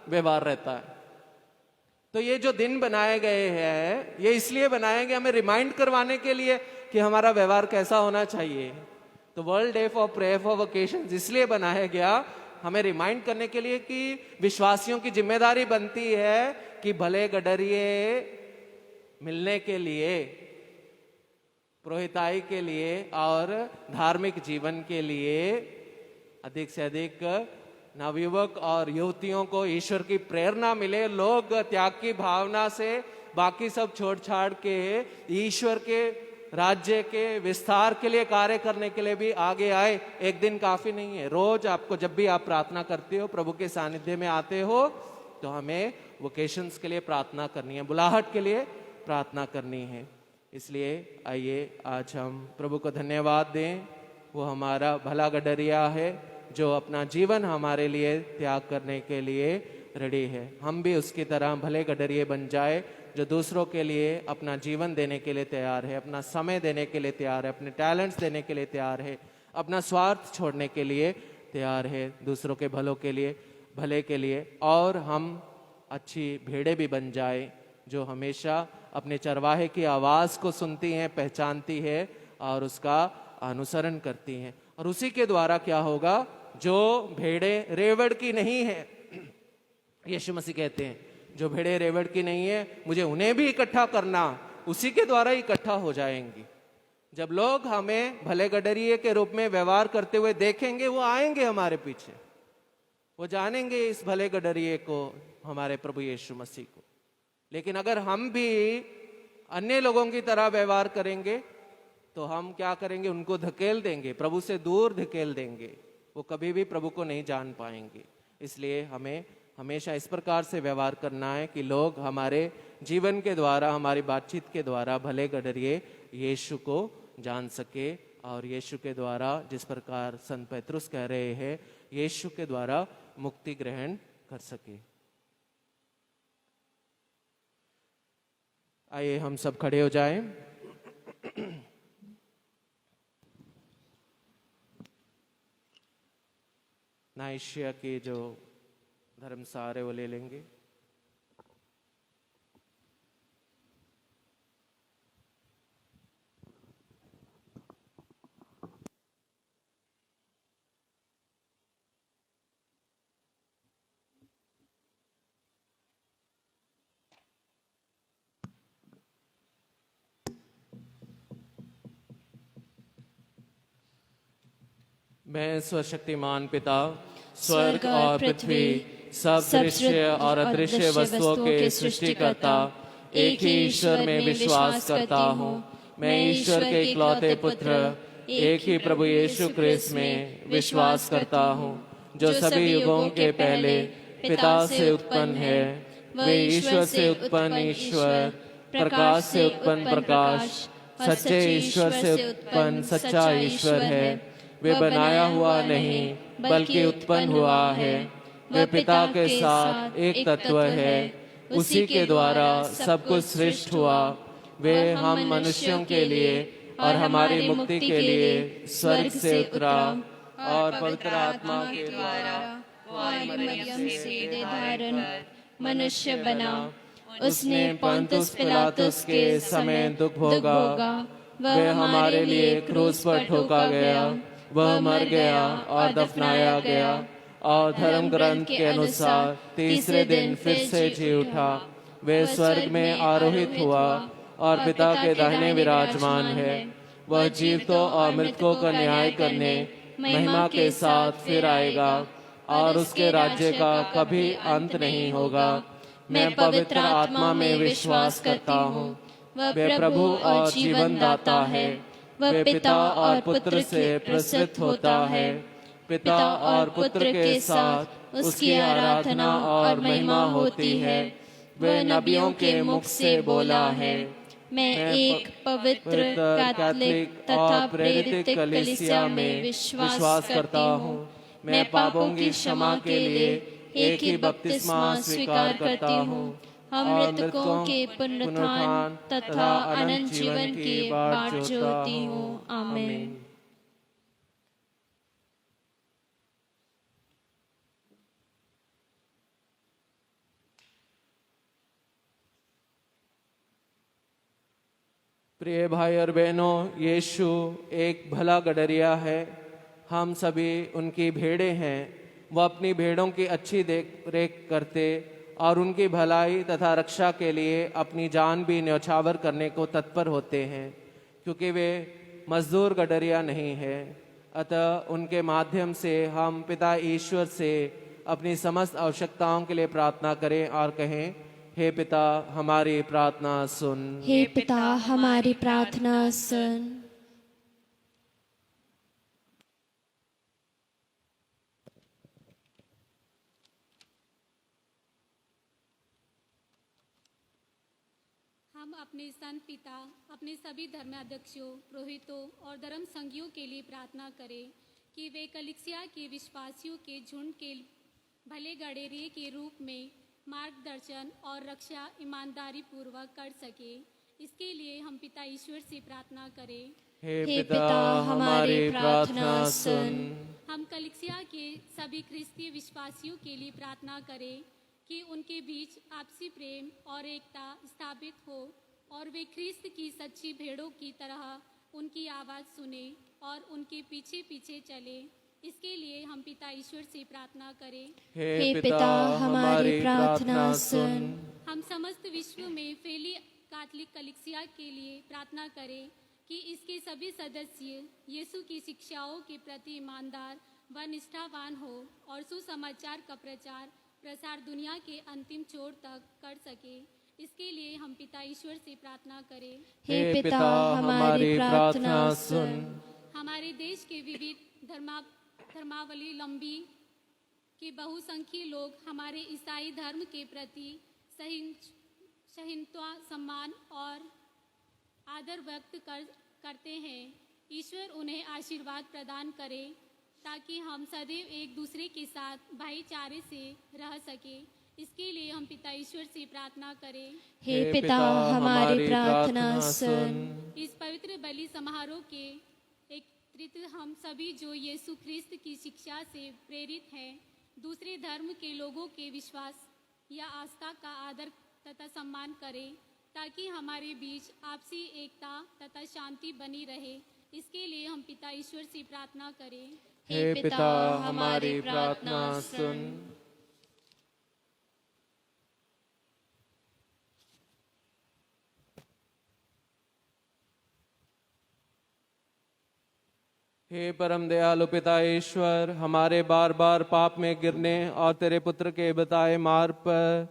व्यवहार रहता है। तो ये जो दिन बनाए गए हैं, ये इसलिए बनाए गए हमें रिमाइंड करवाने के लिए कि हमारा व्यवहार कैसा होना चाहिए। तो world day for prayer for vocations इसलिए बनाया गया, हमें रिमाइंड करने के लिए कि विश्वासियों की जिम्मेदारी बनती है कि भले गडरिये मिलने के लिए, पुरोहिताई के लिए और धार्मिक जीवन के लिए अधिक से अधिक नवयुवक और युवतियों को ईश्वर की प्रेरणा मिले, लोग त्याग की भावना से बाकी सब छोड़ छाड़ के ईश्वर के राज्य के विस्तार के लिए कार्य करने के लिए भी आगे आए। एक दिन काफी नहीं है, रोज आपको जब भी आप प्रार्थना करते हो, प्रभु के सानिध्य में आते हो, तो हमें वोकेशंस के लिए प्रार्थना करनी है, बुलाहट के लिए प्रार्थना करनी है। इसलिए आइए आज हम प्रभु को धन्यवाद दें। वो हमारा भला गडरिया है जो अपना जीवन हमारे लिए त्याग करने के लिए रेडी है। हम भी उसकी तरह भले गडरिये बन जाए जो दूसरों के लिए अपना जीवन देने के लिए तैयार है, अपना समय देने के लिए तैयार है, अपने टैलेंट्स देने के लिए तैयार है, अपना स्वार्थ छोड़ने के लिए तैयार है, दूसरों के भलों के लिए, भले के लिए। और हम अच्छी भेड़ें भी बन जाए जो हमेशा अपने चरवाहे की आवाज को सुनती हैं, पहचानती है और उसका अनुसरण करती हैं। और उसी के द्वारा क्या होगा, जो भेड़ें रेवड़ की नहीं है, यीशु मसीह कहते हैं जो भेड़ें रेवड़ की नहीं है मुझे उन्हें भी इकट्ठा करना, उसी के द्वारा इकट्ठा हो जाएंगी। जब लोग हमें भले गडरिये के रूप में व्यवहार करते हुए देखेंगे, वो आएंगे हमारे पीछे, वो जानेंगे इस भले गडरिये को, हमारे प्रभु यीशु मसीह को। लेकिन अगर हम भी अन्य लोगों की तरह व्यवहार करेंगे तो हम क्या करेंगे, उनको धकेल देंगे, प्रभु से दूर धकेल देंगे, वो कभी भी प्रभु को नहीं जान पाएंगे। इसलिए हमें हमेशा इस प्रकार से व्यवहार करना है कि लोग हमारे जीवन के द्वारा, हमारी बातचीत के द्वारा भले गडरिए यीशु को जान सके, और यीशु के द्वारा, जिस प्रकार संत पेत्रुस कह रहे हैं, यीशु के द्वारा मुक्ति ग्रहण कर सके। आइए हम सब खड़े हो जाएं। नाइशिया के जो धर्मसार है वो ले लेंगे। मैं स्वशक्तिमान पिता, स्वर्ग और पृथ्वी, सब दृश्य और अदृश्य वस्तुओं के सृष्टिकर्ता एक ही ईश्वर में विश्वास करता हूँ। मैं ईश्वर के इकलौते पुत्र, एक ही प्रभु यीशु क्रिस्त में विश्वास करता हूँ, जो सभी युगों के पहले पिता से उत्पन्न है। वे ईश्वर से उत्पन्न ईश्वर, प्रकाश से उत्पन्न प्रकाश, सच्चे ईश्वर से उत्पन्न सच्चा ईश्वर है। वे बनाया हुआ नहीं बल्कि उत्पन्न हुआ है। वे पिता के साथ एक तत्व है। उसी के द्वारा सब कुछ सृष्ट हुआ। वे हम मनुष्यों के लिए और हमारी मुक्ति के लिए स्वर्ग से उतरा और पवित्र आत्मा के द्वारा मरियम से धारण मनुष्य बना। उसने पोंतुस पिलातुस के समय दुख भोगा। वह हमारे लिए क्रूस पर ठोका गया। वह मर गया और दफनाया गया और धर्म ग्रंथ के अनुसार तीसरे दिन फिर से जी उठा। वे स्वर्ग में आरोहित हुआ और पिता के दाहिने विराजमान है। वह जीवितों और मृतकों का न्याय करने महिमा के साथ फिर आएगा और उसके राज्य का कभी अंत नहीं होगा। मैं पवित्र आत्मा में विश्वास करता हूँ। वह प्रभु और जीवन दाता है। वह पिता और पुत्र से प्रसिद्ध होता है। पिता और पुत्र के साथ उसकी आराधना और महिमा होती है। वह नबियों के मुख से बोला है। मैं एक पवित्र कैथोलिक तथा प्रेरित कलीसिया में विश्वास करता हूँ। मैं पापों की क्षमा के लिए एक ही बपतिस्मा स्वीकार करता हूँ। हम मृतकों के पुनरुत्थान तथा अनंत जीवन की बाट जोहती हूँ। आमीन। प्रिय भाई और बहनों, यीशु एक भला गडरिया है। हम सभी उनकी भेड़ें हैं। वह अपनी भेड़ों की अच्छी देख रेख करते और उनकी भलाई तथा रक्षा के लिए अपनी जान भी न्यौछावर करने को तत्पर होते हैं, क्योंकि वे मजदूर गडरिया नहीं है। अतः उनके माध्यम से हम पिता ईश्वर से अपनी समस्त आवश्यकताओं के लिए प्रार्थना करें और कहें, हे पिता हमारी प्रार्थना सुन। हे पिता हमारी प्रार्थना सुन। हम अपने संत पिता, अपने सभी धर्माध्यक्षों, पुरोहितों और धर्म संघियों के लिए प्रार्थना करें कि वे कलीसिया के विश्वासियों के झुंड के भले गडरिये के रूप में मार्गदर्शन और रक्षा ईमानदारी पूर्वक कर सके। इसके लिए हम पिता ईश्वर से प्रार्थना करें। हे पिता हमारी प्रार्थना सुन। हम कलीसिया के सभी ख्रिस्तीय विश्वासियों के लिए प्रार्थना करें कि उनके बीच आपसी प्रेम और एकता स्थापित हो और वे ख्रिस्त की सच्ची भेड़ों की तरह उनकी आवाज़ सुने और उनके पीछे पीछे चले। इसके लिए हम पिता ईश्वर से प्रार्थना करें। हे पिता हमारी प्रार्थना सुन। हम समस्त विश्व में फैली कैथोलिक कलीसिया के लिए प्रार्थना करें कि इसके सभी सदस्य यीशु की शिक्षाओं के प्रति ईमानदार व निष्ठावान हो और सुसमाचार का प्रसार दुनिया के अंतिम छोर तक कर सके। इसके लिए हम पिता ईश्वर से प्रार्थना करें। हे पिता हमारी प्रार्थना सुन। हमारे देश के विविध धर्मावलंबी कि बहुसंख्यक लोग हमारे ईसाई धर्म के प्रति सहिष्णुता, सम्मान और आदर व्यक्त करते हैं। ईश्वर उन्हें आशीर्वाद प्रदान करे ताकि हम सदैव एक दूसरे के साथ भाईचारे से रह सके। इसके लिए हम पिता ईश्वर से प्रार्थना करें। हे पिता, हमारी प्रार्थना सुन। इस पवित्र बलि समारोह के एकत्रित हम सभी जो यीशु ख्रिस्त की शिक्षा से प्रेरित हैं, दूसरे धर्म के लोगों के विश्वास या आस्था का आदर तथा सम्मान करें ताकि हमारे बीच आपसी एकता तथा शांति बनी रहे। इसके लिए हम पिता ईश्वर से प्रार्थना करें। हे पिता, हमारी प्रार्थना सुन। हे परम दयालु पिता ईश्वर, हमारे बार बार पाप में गिरने और तेरे पुत्र के बताए मार्ग पर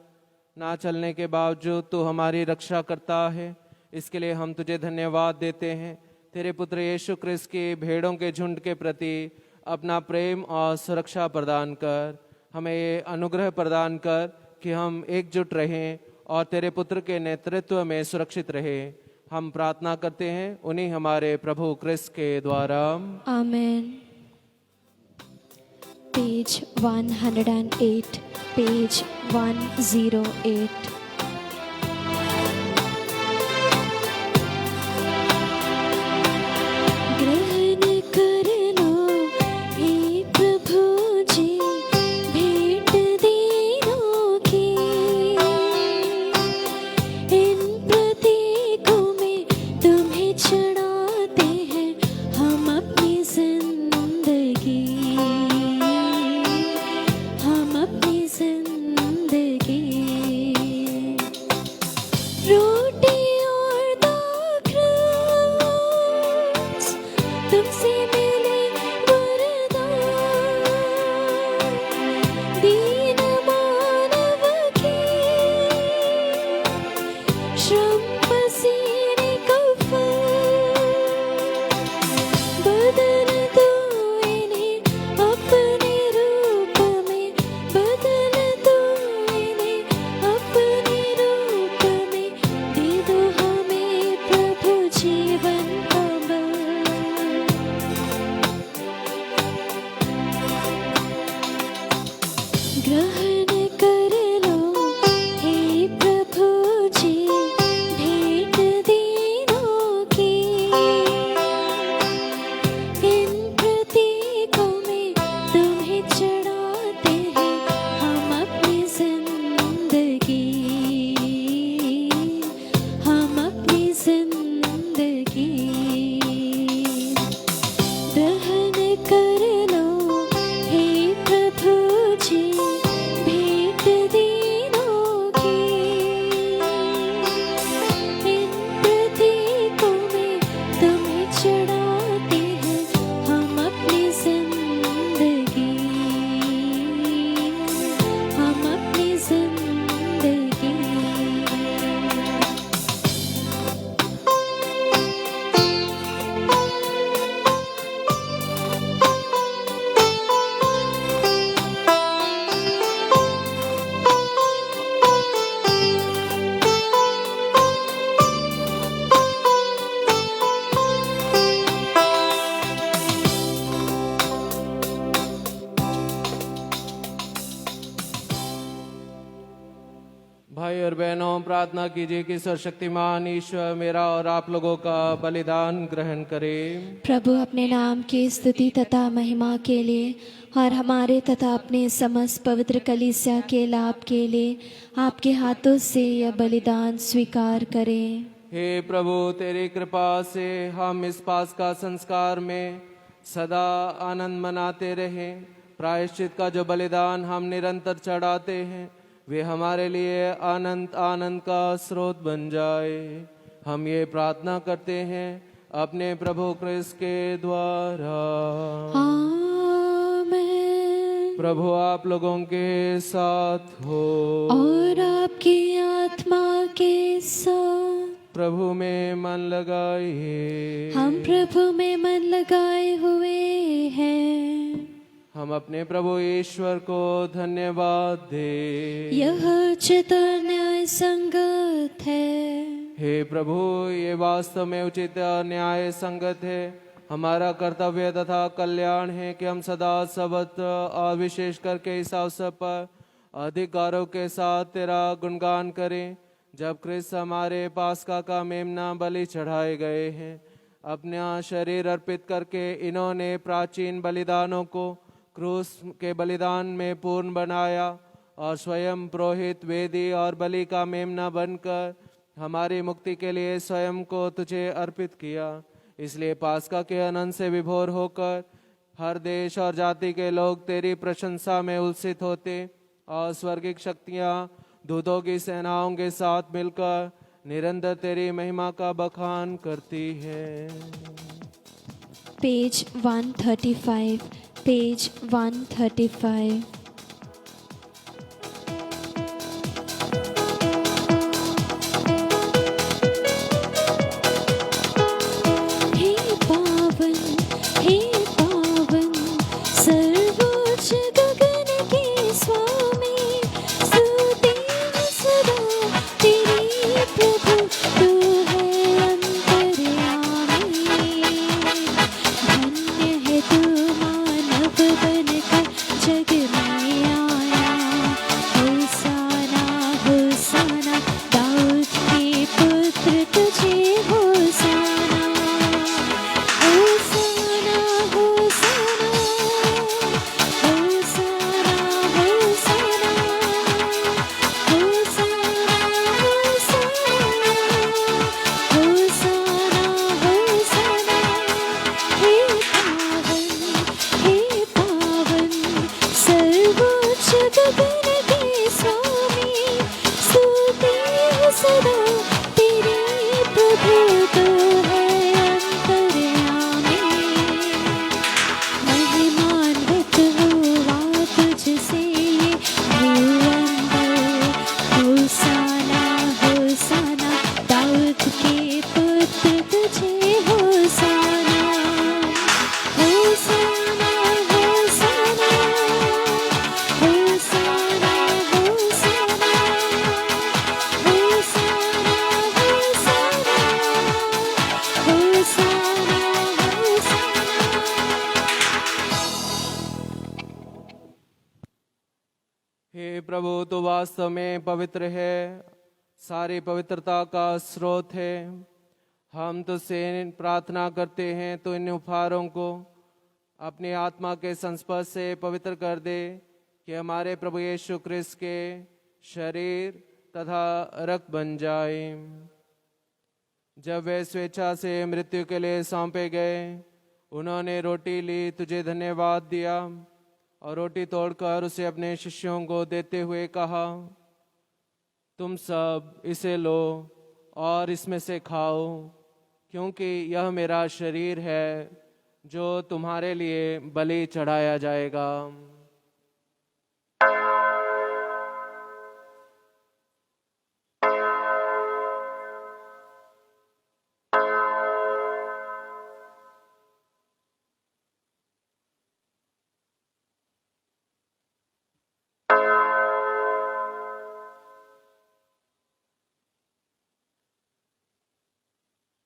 ना चलने के बावजूद तू हमारी रक्षा करता है। इसके लिए हम तुझे धन्यवाद देते हैं। तेरे पुत्र यीशु ख्रिस्त की भेड़ों के झुंड के प्रति अपना प्रेम और सुरक्षा प्रदान कर। हमें ये अनुग्रह प्रदान कर कि हम एकजुट रहें और तेरे पुत्र के नेतृत्व में सुरक्षित रहें। हम प्रार्थना करते हैं उन्हीं हमारे प्रभु क्रिस्त के द्वारा। आमेन। Page 108, page 108। भाई और बहनों, प्रार्थना कीजिए कि सर्वशक्तिमान ईश्वर मेरा और आप लोगों का बलिदान ग्रहण करे। प्रभु अपने नाम की स्तुति तथा महिमा के लिए और हमारे तथा अपने समस्त पवित्र कलीसिया के लाभ के लिए आपके हाथों से यह बलिदान स्वीकार करें। हे प्रभु, तेरी कृपा से हम इस पास्का संस्कार में सदा आनंद मनाते रहें। प्रायश्चित का जो बलिदान हम निरंतर चढ़ाते हैं वे हमारे लिए आनंद का स्रोत बन जाए। हम ये प्रार्थना करते हैं अपने प्रभु क्रिस्त के द्वारा। आमीन। प्रभु आप लोगों के साथ हो और आपकी आत्मा के साथ। प्रभु में मन लगाइए। हम प्रभु में मन लगाए हुए हैं। हम अपने प्रभु ईश्वर को धन्यवाद दे। यह उचित और न्याय संगत है। हे प्रभु, ये वास्तव में उचित और न्याय संगत है। हमारा कर्तव्य तथा कल्याण है कि हम सदा सबत और विशेष करके इस अवसर पर अधिक गौरव के साथ तेरा गुणगान करें, जब क्रिस्त हमारे पास्का का मेमना बलि चढ़ाए गए हैं। अपना शरीर अर्पित करके इन्होंने प्राचीन बलिदानों को क्रूस के बलिदान में पूर्ण बनाया और स्वयं पुरोहित, वेदी और बलि का मेमना बनकर हमारी मुक्ति के लिए स्वयं को तुझे अर्पित किया। इसलिए पास्का के आनंद से विभोर होकर हर देश और जाति के लोग तेरी प्रशंसा में उल्सित होते और स्वर्गिक शक्तियाँ दूतों की सेनाओं के साथ मिलकर निरंतर तेरी महिमा का बखान करती है। Page 135, page 135। प्रभु तो वास्तव में पवित्र है, सारी पवित्रता का स्रोत है। हम तुझसे प्रार्थना करते हैं तो इन उपहारों को अपनी आत्मा के संस्पर्श से पवित्र कर दे, कि हमारे प्रभु यीशु क्रिस्त के शरीर तथा रक्त बन जाए। जब वे स्वेच्छा से मृत्यु के लिए सौंपे गए, उन्होंने रोटी ली, तुझे धन्यवाद दिया और रोटी तोड़कर उसे अपने शिष्यों को देते हुए कहा, तुम सब इसे लो और इसमें से खाओ, क्योंकि यह मेरा शरीर है जो तुम्हारे लिए बलि चढ़ाया जाएगा।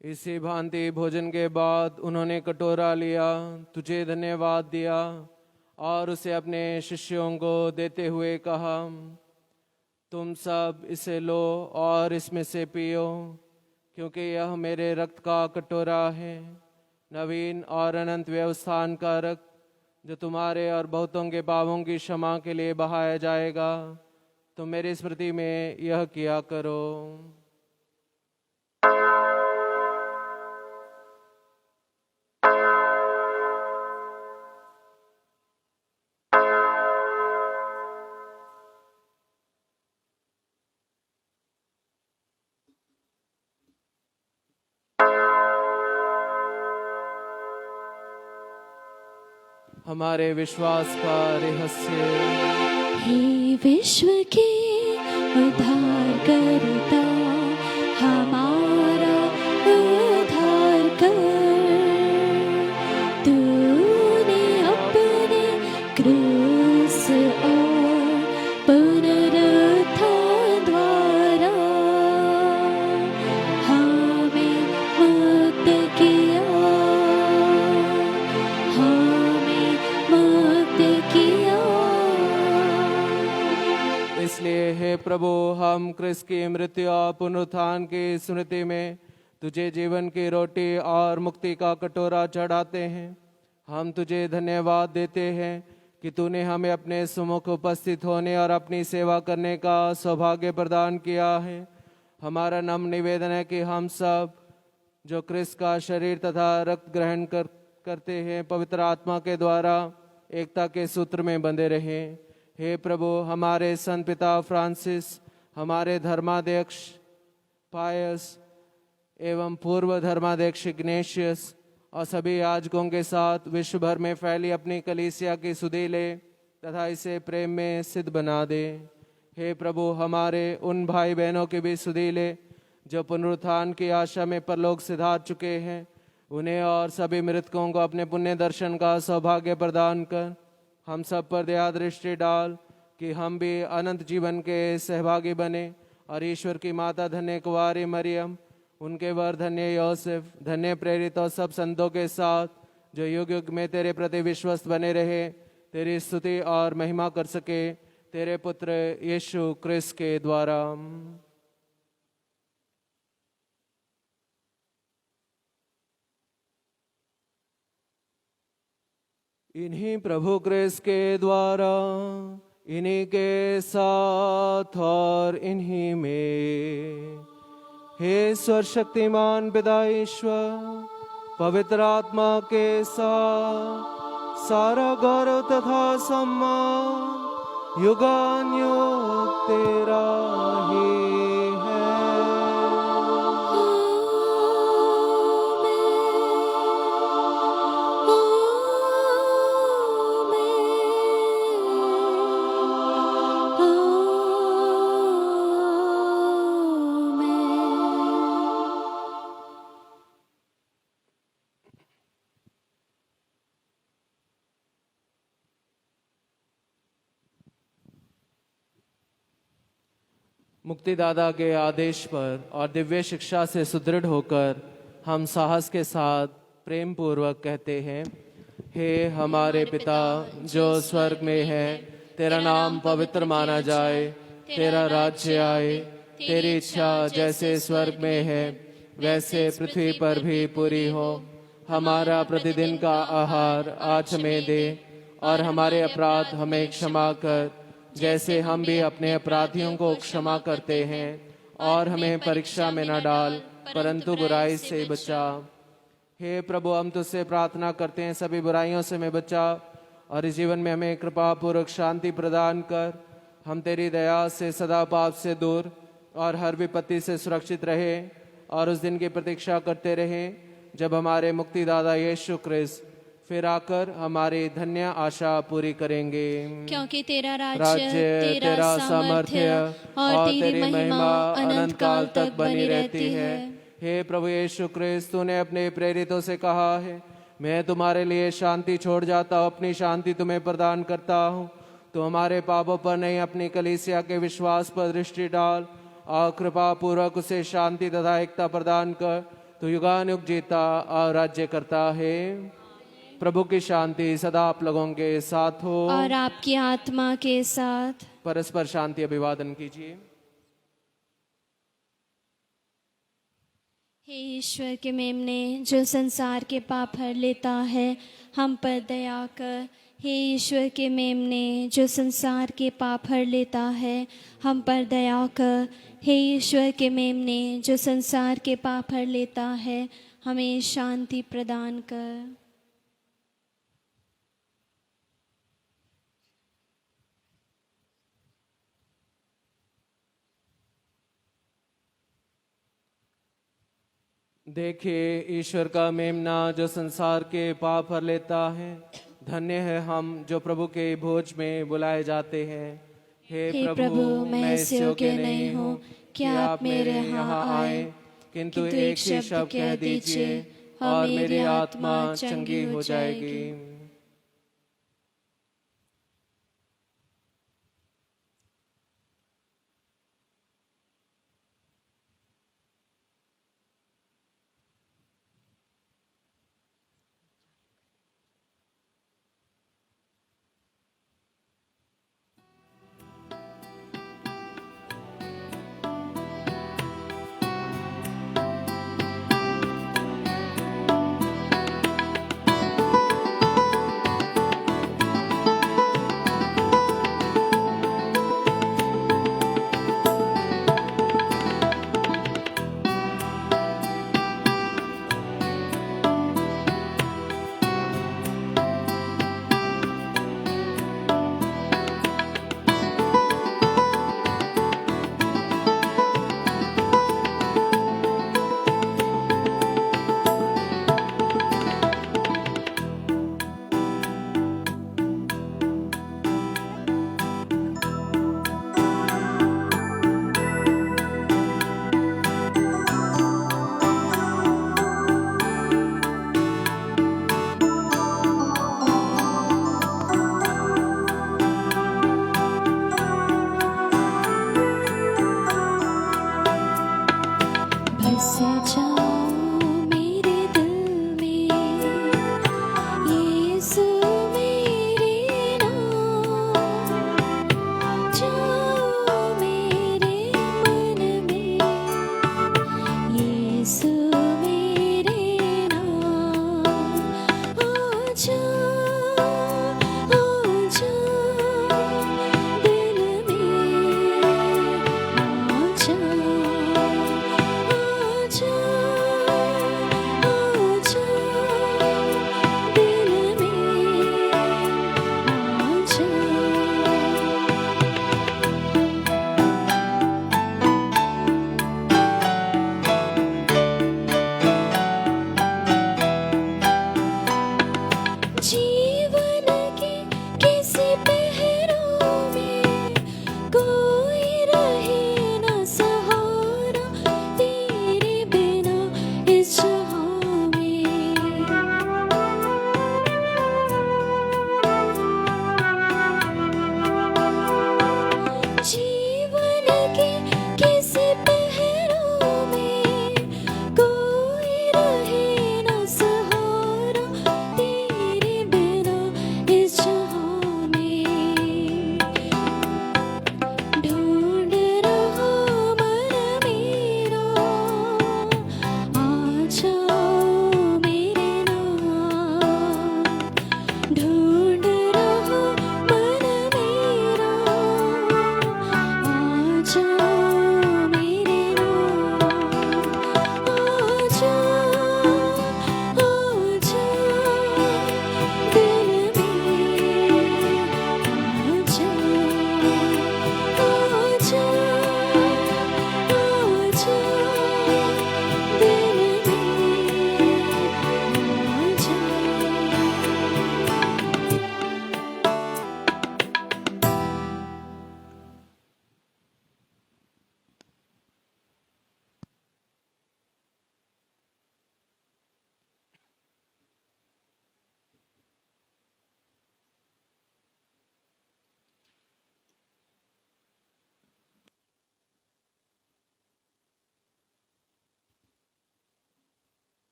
इसी भांति भोजन के बाद उन्होंने कटोरा लिया, तुझे धन्यवाद दिया और उसे अपने शिष्यों को देते हुए कहा, तुम सब इसे लो और इसमें से पियो, क्योंकि यह मेरे रक्त का कटोरा है, नवीन और अनंत व्यवस्थान का रक्त, जो तुम्हारे और बहुतों के पापों की क्षमा के लिए बहाया जाएगा। तुम मेरी स्मृति में यह किया करो। हमारे विश्वास का रहस्य। हे विश्व के उद्धारकर्ता, हमारा उद्धार कर। तूने अपने हम क्रिस्त की मृत्यु और पुनरुत्थान की स्मृति में तुझे जीवन की रोटी और मुक्ति का कटोरा चढ़ाते हैं। हम तुझे धन्यवाद देते हैं कि तूने हमें अपने सम्मुख उपस्थित होने और अपनी सेवा करने का सौभाग्य प्रदान किया है। हमारा नम्र निवेदन है कि हम सब जो क्रिस्त का शरीर तथा रक्त ग्रहण करते हैं, पवित्र आत्मा के द्वारा एकता के सूत्र में बंधे रहें। हे प्रभु, हमारे संत पिता फ्रांसिस, हमारे धर्माध्यक्ष पायस एवं पूर्व धर्माध्यक्ष इग्नेशियस और सभी याजकों के साथ विश्व भर में फैली अपनी कलीसिया की सुधीले तथा इसे प्रेम में सिद्ध बना दे। हे प्रभु, हमारे उन भाई बहनों के भी सुधीले जो पुनरुत्थान की आशा में परलोक सिधार चुके हैं, उन्हें और सभी मृतकों को अपने पुण्य दर्शन का सौभाग्य प्रदान कर हम सब पर दया दृष्टि डाल कि हम भी अनंत जीवन के सहभागी बने और ईश्वर की माता धन्य कुंवारी मरियम, उनके वर धन्य योसेफ, धन्य प्रेरित और सब संतों के साथ जो युग युग में तेरे प्रति विश्वस्त बने रहे, तेरी स्तुति और महिमा कर सके, तेरे पुत्र यीशु क्रिस्त के द्वारा। इन्हीं प्रभु क्रिस्त के द्वारा, इन्हीं के साथ और इन्हीं में, हे सर्वशक्तिमान पिता ईश्वर, पवित्र आत्मा के साथ सारा गौरव तथा सम्मान युगान्युग तेरा ही है। मुक्तिदाता के आदेश पर और दिव्य शिक्षा से सुदृढ़ होकर हम साहस के साथ प्रेम पूर्वक कहते हैं, हे हमारे पिता जो स्वर्ग में है, तेरा नाम पवित्र माना जाए, तेरा राज्य आए, तेरी इच्छा जैसे स्वर्ग में है वैसे पृथ्वी पर भी पूरी हो। हमारा प्रतिदिन का आहार आज हमें दे और हमारे अपराध हमें क्षमा कर जैसे हम भी अपने अपराधियों को क्षमा करते हैं, और हमें परीक्षा में न डाल परंतु बुराई से बचा। हे प्रभु, हम तुझसे प्रार्थना करते हैं सभी बुराइयों से हमें बचा और इस जीवन में हमें कृपा पूर्वक शांति प्रदान कर। हम तेरी दया से सदा पाप से दूर और हर विपत्ति से सुरक्षित रहे और उस दिन की प्रतीक्षा करते रहे जब हमारे मुक्तिदाता यीशु क्रिस्त फिर आकर हमारी धन्य आशा पूरी करेंगे। क्योंकि तेरा राज्य, तेरा सामर्थ्य और तेरी महिमा अनंत काल तक बनी रहती है। हे प्रभु यीशु क्रिस्त, तूने अपने प्रेरितों से कहा है, मैं तुम्हारे लिए शांति छोड़ जाता हूँ, अपनी शांति तुम्हें प्रदान करता हूँ। तो हमारे पापों पर नहीं, अपनी कलीसिया के विश्वास पर दृष्टि डाल और कृपा पूर्वक उसे शांति तथा एकता प्रदान कर। तो युगानुयुग जीता और राज्य करता है। प्रभु की शांति सदा आप लोगों के साथ हो और आपकी आत्मा के साथ। परस्पर शांति अभिवादन कीजिए। हे ईश्वर के मेमने, जो संसार के पाप हर लेता है, हम पर दया कर। हे ईश्वर के मेमने, जो संसार के पाप हर लेता है, हम पर दया कर। हे ईश्वर के मेमने, जो संसार के पाप हर लेता है, हमें शांति प्रदान कर। देखिए ईश्वर का मेमना जो संसार के पाप हर लेता है। धन्य है हम जो प्रभु के भोज में बुलाए जाते हैं। हे प्रभु, मैं इस योग्य नहीं हूँ कि आप मेरे यहाँ आए, किंतु एक ही शब्द कह दीजिए और मेरी आत्मा चंगी हो जाएगी। बस जाओ मेरे दिल में यीशु मेरे नाम, जाओ मेरे मन में यीशु मेरे नाम, आ जाओ दिल में, आ जाओ दिल में, आ जीवन के किसी पहरों में कोई रहे न सहारा तेरे बिना इस जहां में, जीवन के किसी पहरों में कोई रहे न सहारा तेरे बिना इस जहां में, ढूंढ रहा मन मेरा, आ जाओ मेरे नाम, ढूंढ रहा मन मेरा, आ जाओ मेरे नाम, आ जाओ दिल में, आ दिल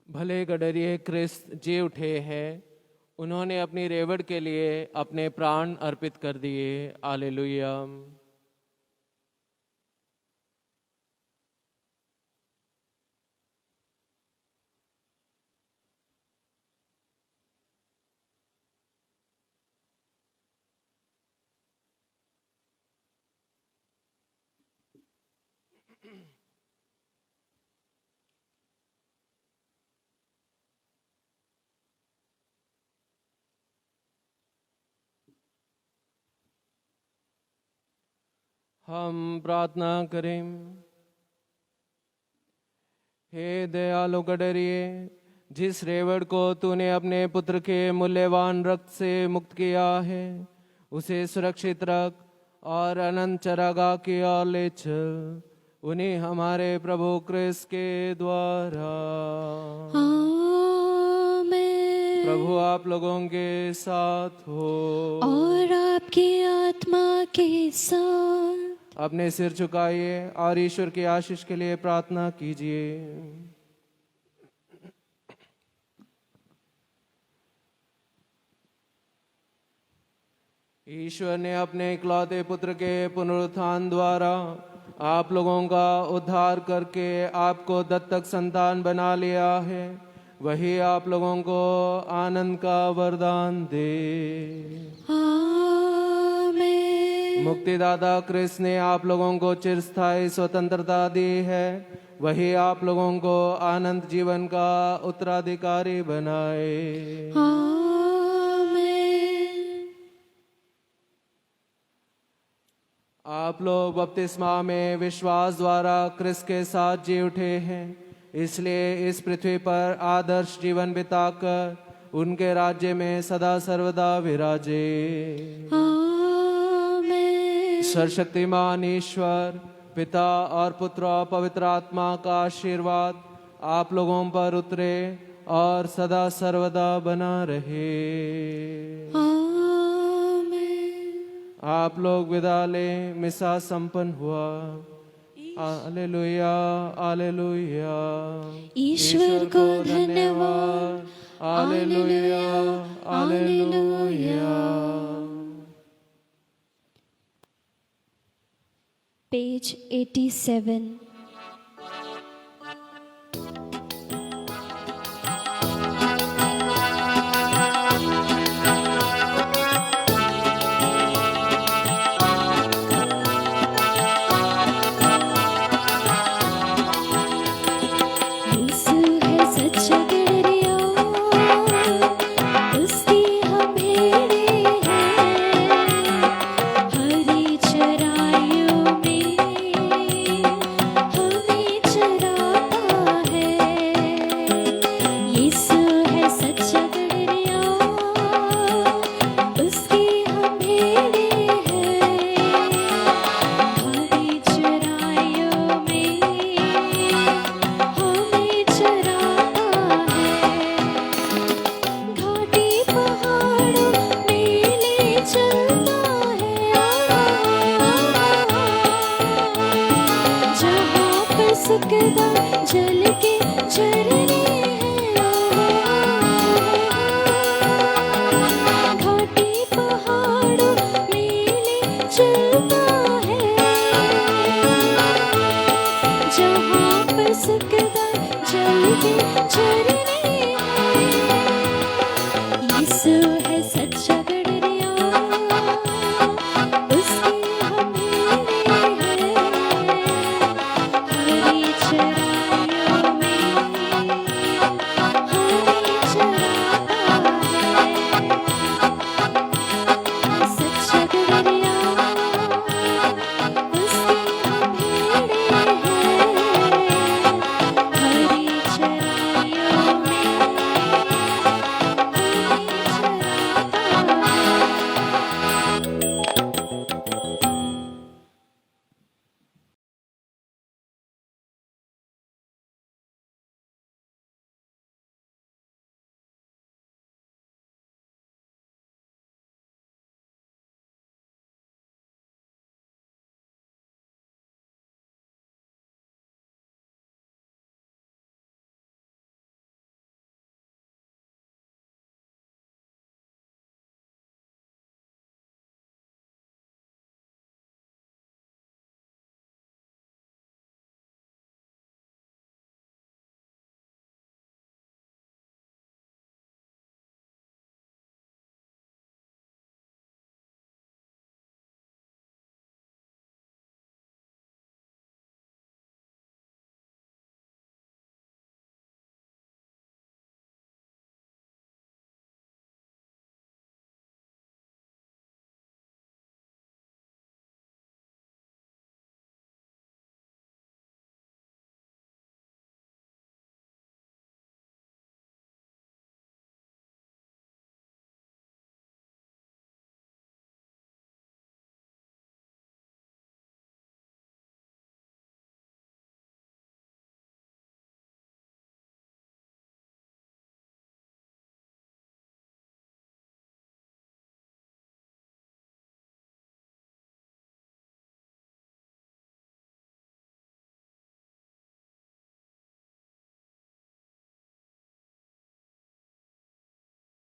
भले गडरिये क्रिस्त जी उठे हैं, उन्होंने अपनी रेवड़ के लिए अपने प्राण अर्पित कर दिए। हालेलुया। हम प्रार्थना करें। हे दयालु गडरिये, जिस रेवड़ को तूने अपने पुत्र के मूल्यवान रक्त से मुक्त किया है, उसे सुरक्षित रख और अनंत चरागाह की ओर ले चल, उन्हें हमारे प्रभु क्रिस्त के द्वारा। आमीन। प्रभु आप लोगों के साथ हो और आपकी आत्मा के साथ। अपने सिर झुकाइए और ईश्वर की आशीष के लिए प्रार्थना कीजिए। ईश्वर ने अपने इकलौते पुत्र के पुनरुत्थान द्वारा आप लोगों का उद्धार करके आपको दत्तक संतान बना लिया है। वही आप लोगों को आनंद का वरदान दे। मुक्तिदाता कृष्ण ने आप लोगों को चिरस्थायी स्वतंत्रता दी है। वही आप लोगों को आनंद जीवन का उत्तराधिकारी बनाए। आप लोग बपतिस्मा में विश्वास द्वारा क्रिस्त के साथ जी उठे हैं, इसलिए इस पृथ्वी पर आदर्श जीवन बिताकर उनके राज्य में सदा सर्वदा विराजे। सर्वशक्तिमान ईश्वर पिता और पुत्र और पवित्र आत्मा का आशीर्वाद आप लोगों पर उतरे और सदा सर्वदा बना रहे। आमीन। आप लोग विदा लें। मिसा संपन्न हुआ। Hallelujah hallelujah. ईश्वर को धन्यवाद। Hallelujah hallelujah. पेज 87। यीशु है सच्चा गड़रिया, उसकी हम भेड़े हैं, हरी चराइयों में हमें चराता है। यीशु है सच्चा गड़रिया, उसकी हम भेड़े हैं, हरी चराइयों में हमें चराता है। घाटी पहाड़ों में ले चलता है, जहाँ पर सूखा जल के झरने हैं। घाटी पहाड़ों में ले चलता है, जहाँ पर सूखा जल के